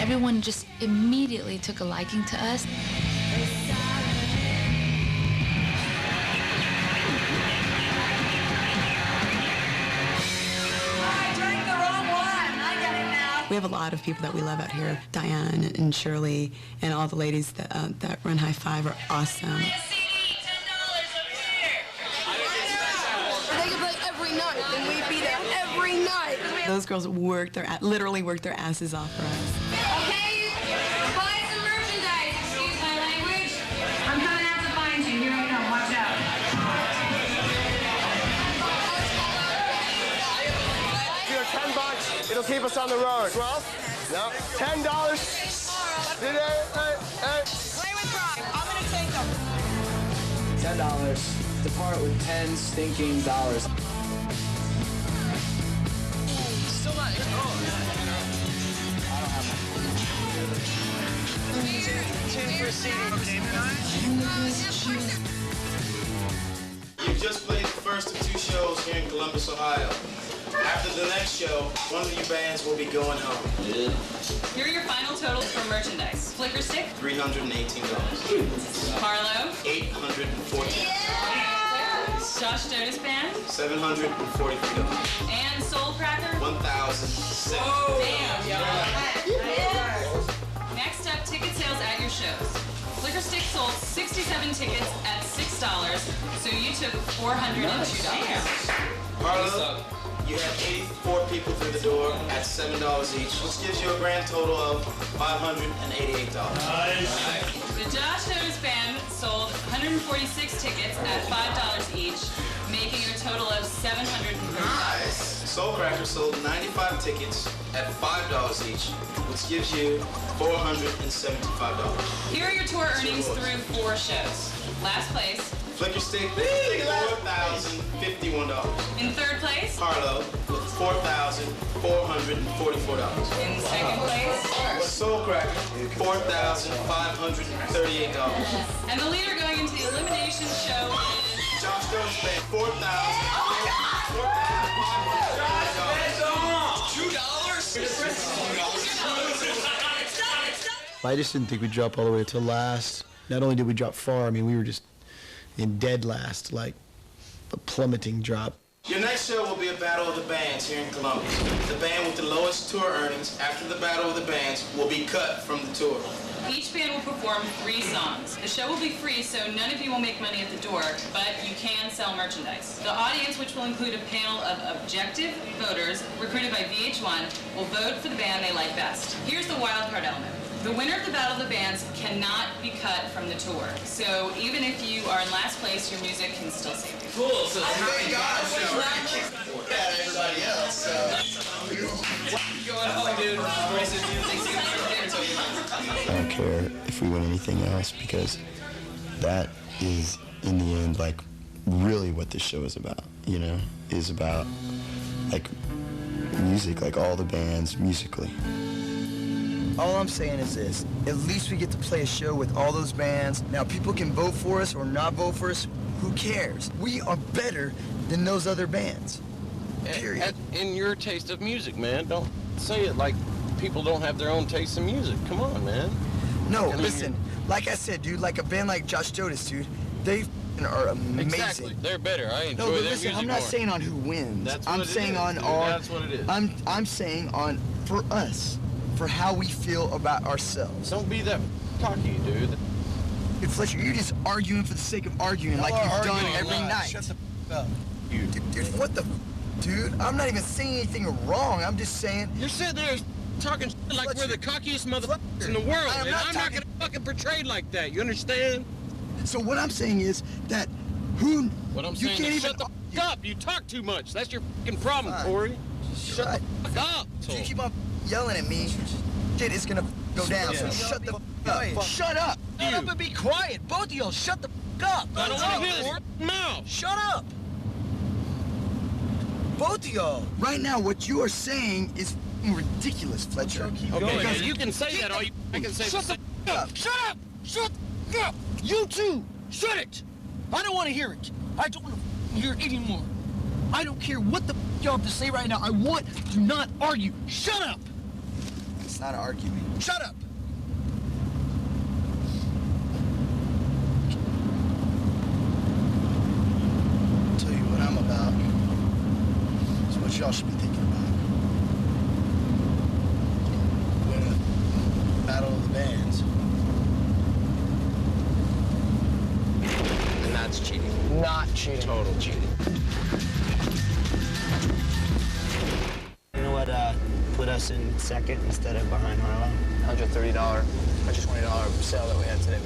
Speaker 8: Everyone just immediately took a liking to us.
Speaker 6: We have a lot of people that we love out here. Diane and Shirley and all the ladies that run High Five are awesome.
Speaker 7: They can play every night, and we'd be there every night.
Speaker 6: Those girls literally work their asses off for us.
Speaker 7: Okay, buy some merchandise. Excuse my language. I'm coming out to find you. Here I come. Watch out.
Speaker 15: Here, $10. It'll keep us on the road. 12? No. $10. Hey.
Speaker 7: Play with Brock. I'm gonna take them.
Speaker 24: $10. Depart with 10 stinking dollars.
Speaker 7: Still not.
Speaker 15: You just played the first of 2 shows here in Columbus, Ohio. After the next show, one of you bands will be going home. Yeah.
Speaker 5: Here are your final totals for merchandise. Flicker Stick,
Speaker 15: $318.
Speaker 5: Harlow,
Speaker 15: $814.
Speaker 5: Josh Dotis Band,
Speaker 15: $743.
Speaker 5: and Soul Cracker,
Speaker 15: $1,007.
Speaker 5: Damn. Next up, ticket sales at your shows. Flicker Stick sold 67 tickets at $6, so you took $402.
Speaker 15: Harlow, you had 84 people through the door at $7 each, which gives you a grand total of $588. Nice.
Speaker 5: The Josh Dotis Band sold 146 tickets at $5 each, making a total of $735.
Speaker 15: Nice. Soul Cracker sold 95 tickets at $5 each, which gives you $475.
Speaker 5: Here are your tour earnings through 4 shows. Last place,
Speaker 15: Flicker Stick, $4,051.
Speaker 5: in third place,
Speaker 15: Harlow with $4,444.
Speaker 5: in second place,
Speaker 15: Soul Cracker, $4,538.
Speaker 5: and the leader going into the elimination show is
Speaker 15: Josh Dotis Band, $4,000.
Speaker 1: I just didn't think we'd drop all the way to last. Not only did we drop far, I mean, we were just in dead last, like a plummeting drop.
Speaker 15: Your next show will be a
Speaker 9: Battle of the Bands here in Columbus. The band with the lowest tour earnings after the Battle of the Bands will be cut from the tour.
Speaker 5: Each band will perform 3 songs. The show will be free, so none of you will make money at the door, but you can sell merchandise. The audience, which will include a panel of objective voters recruited by VH1, will vote for the band they like best. Here's the wild card element. The winner of the Battle of the Bands cannot be cut from the tour. So even if you are in last place, your music can still save you.
Speaker 9: Cool, so thank God everybody else. Going home, dude.
Speaker 12: I don't care if we win anything else because that is, in the end, like, really what this show is about, you know? Is about, like, music, like all the bands musically.
Speaker 11: All I'm saying is this, at least we get to play a show with all those bands. Now, people can vote for us or not vote for us. Who cares? We are better than those other bands. Period.
Speaker 14: In your taste of music, man. Don't say it like people don't have their own taste in music. Come on, man.
Speaker 11: No, listen, like I said, dude, like a band like Josh Jodas, dude, they are amazing.
Speaker 14: Exactly. They're better. I enjoy
Speaker 11: no, but
Speaker 14: their
Speaker 11: listen,
Speaker 14: music
Speaker 11: I'm not
Speaker 14: more.
Speaker 11: saying on who wins.
Speaker 14: That's
Speaker 11: I'm
Speaker 14: what it
Speaker 11: saying
Speaker 14: is,
Speaker 11: on
Speaker 14: dude.
Speaker 11: our.
Speaker 14: That's what it is.
Speaker 11: I'm saying on for us, for how we feel about ourselves.
Speaker 14: Don't be that cocky, dude.
Speaker 11: It's Fletcher, you're just arguing for the sake of arguing, like you've done every night.
Speaker 14: Shut the up.
Speaker 11: Dude, what the? Dude, I'm not even saying anything wrong. I'm just saying.
Speaker 14: You're sitting there talking shit like we're the cockiest motherfuckers in the world, and I'm not gonna fucking portray like that. You understand?
Speaker 11: So what I'm saying is that who?
Speaker 14: What I'm
Speaker 11: you
Speaker 14: saying
Speaker 11: can't
Speaker 14: is
Speaker 11: even
Speaker 14: shut the fuck up. You talk too much. That's your fucking problem, Corey. Shut the fuck up.
Speaker 11: If you keep on yelling at me, shit is gonna go down. So shut the fuck up. Shut up.
Speaker 14: Shut up
Speaker 11: and be quiet. Both of y'all, shut the fuck up.
Speaker 14: I don't want to hear this mouth.
Speaker 11: Shut up. Both of y'all. Right now, what you are saying is ridiculous, Fletcher.
Speaker 14: Okay, because you can say that all you I can say.
Speaker 11: Shut the up.
Speaker 19: Shut up! Shut up! You too! Shut it! I don't want to hear it. I don't want to hear it anymore. I don't care what the y'all have to say right now. I want to not argue. Shut up!
Speaker 11: It's not arguing.
Speaker 19: Shut up!
Speaker 11: I'll tell you what I'm about. It's what y'all should be thinking about. Win a battle of the bands.
Speaker 29: And that's cheating.
Speaker 24: Not cheating.
Speaker 29: Total cheating.
Speaker 16: You know what put us in second instead of behind Harlow?
Speaker 24: $130, $120 sale that we had today.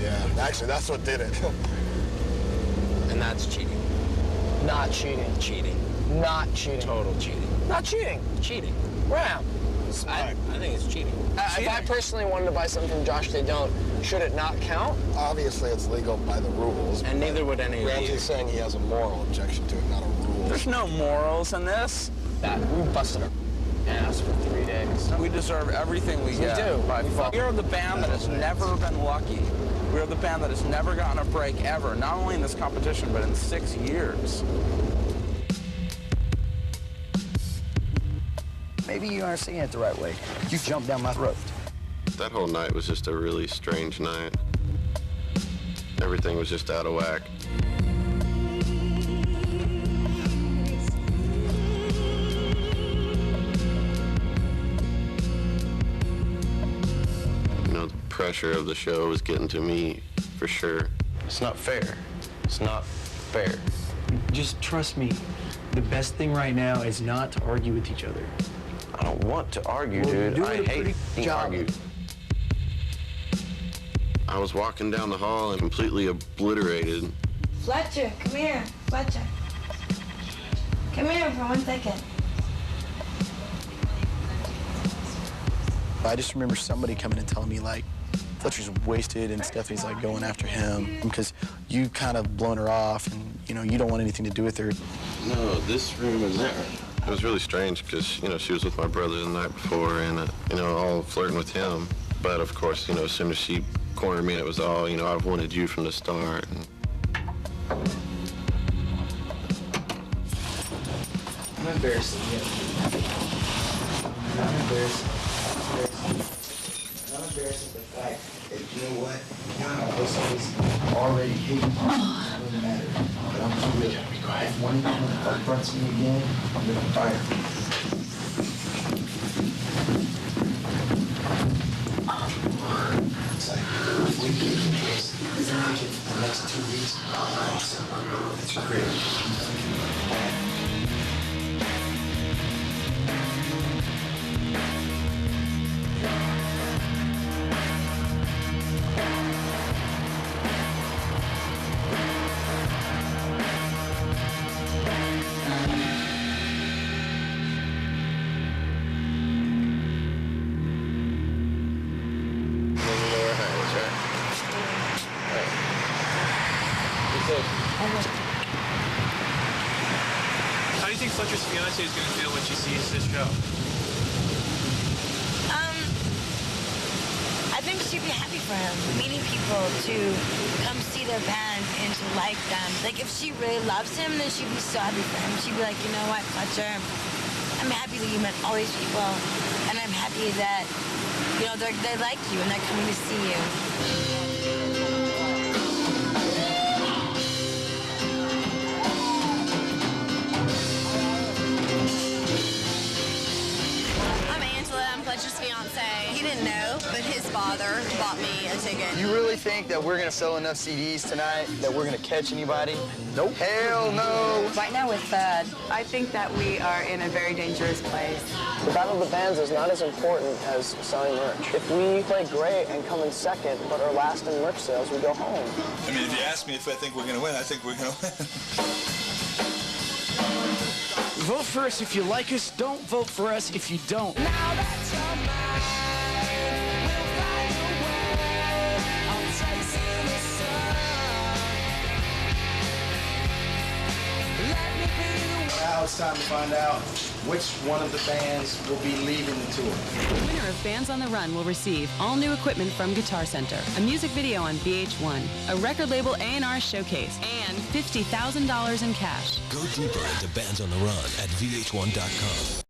Speaker 22: Yeah, actually, that's what did it.
Speaker 29: And that's cheating.
Speaker 24: Not cheating.
Speaker 29: Cheating.
Speaker 24: Not cheating.
Speaker 29: Total cheating.
Speaker 24: Not cheating.
Speaker 29: Cheating.
Speaker 24: Wow.
Speaker 29: I think it's cheating.
Speaker 24: If I personally wanted to buy something from Josh they don't, should it not count?
Speaker 22: Obviously, it's legal by the rules.
Speaker 29: And neither would any of you.
Speaker 22: Ramsey's saying he has a moral objection to it, not a rule.
Speaker 3: There's no morals in this.
Speaker 24: That we busted our ass for 3 days.
Speaker 3: We deserve everything we get.
Speaker 24: do.
Speaker 3: We are the band that has never been lucky. We are the band that has never gotten a break ever, not only in this competition, but in 6 years.
Speaker 11: Maybe you aren't seeing it the right way. You jumped down my throat.
Speaker 20: That whole night was just a really strange night. Everything was just out of whack. You know, the pressure of the show was getting to me, for sure.
Speaker 29: It's not fair. It's not fair.
Speaker 21: Just trust me. The best thing right now is not to argue with each other.
Speaker 29: I don't want to argue,
Speaker 21: Well, you're
Speaker 29: dude.
Speaker 21: doing
Speaker 29: I
Speaker 21: a
Speaker 29: hate
Speaker 21: pretty
Speaker 29: being
Speaker 21: job.
Speaker 29: argued.
Speaker 20: I was walking down the hall and completely obliterated.
Speaker 28: Fletcher, come here. Fletcher. Come here for 1 second.
Speaker 19: I just remember somebody coming and telling me, like, Fletcher's wasted and Stephanie's, like, going after him because you kind of blown her off and, you know, you don't want anything to do with her.
Speaker 20: No, this room and that room. It was really strange because, you know, she was with my brother the night before and, you know, all flirting with him. But, of course, you know, as soon as she cornered me, it was all, you know, I've wanted you from the start. And
Speaker 11: I'm embarrassed of you. I'm embarrassed. I'm embarrassed at the fact that, you know what? Now this is already hating. It doesn't matter.
Speaker 1: But I'm really gonna be quiet. One confronts me again, I'm gonna fire. It's like, if we keep this, for the next 2 weeks, it's great.
Speaker 27: How do you think Fletcher's fiance is going to feel when she sees this show?
Speaker 2: I think she'd be happy for him, meeting people to come see their band and to like them. Like, if she really loves him, then she'd be so happy for him. She'd be like, you know what, Fletcher, I'm happy that you met all these people, and I'm happy that, you know, they like you and they're coming to see you.
Speaker 4: Fletcher's fiance. He didn't know, but his father bought me a ticket.
Speaker 11: You really think that we're gonna sell enough CDs tonight that we're gonna catch anybody? Nope. Hell no.
Speaker 10: Right now with Thad, I think that we are in a very dangerous place.
Speaker 24: The Battle of the Bands is not as important as selling merch. If we play great and come in second, but are last in merch sales, we go home.
Speaker 13: I mean, if you ask me if I think we're gonna win, I think we're gonna win.
Speaker 19: Vote for us if you like us. Don't vote for us if you don't.
Speaker 7: Now that you're mine, we'll find a way. I'm chasing the sun. Let me be the one.
Speaker 9: Now it's time to find out which one of the bands will be leaving the tour.
Speaker 17: The winner of Bands on the Run will receive all new equipment from Guitar Center, a music video on VH1, a record label A&R showcase, and $50,000 in cash. Go deeper into Bands on the Run at VH1.com.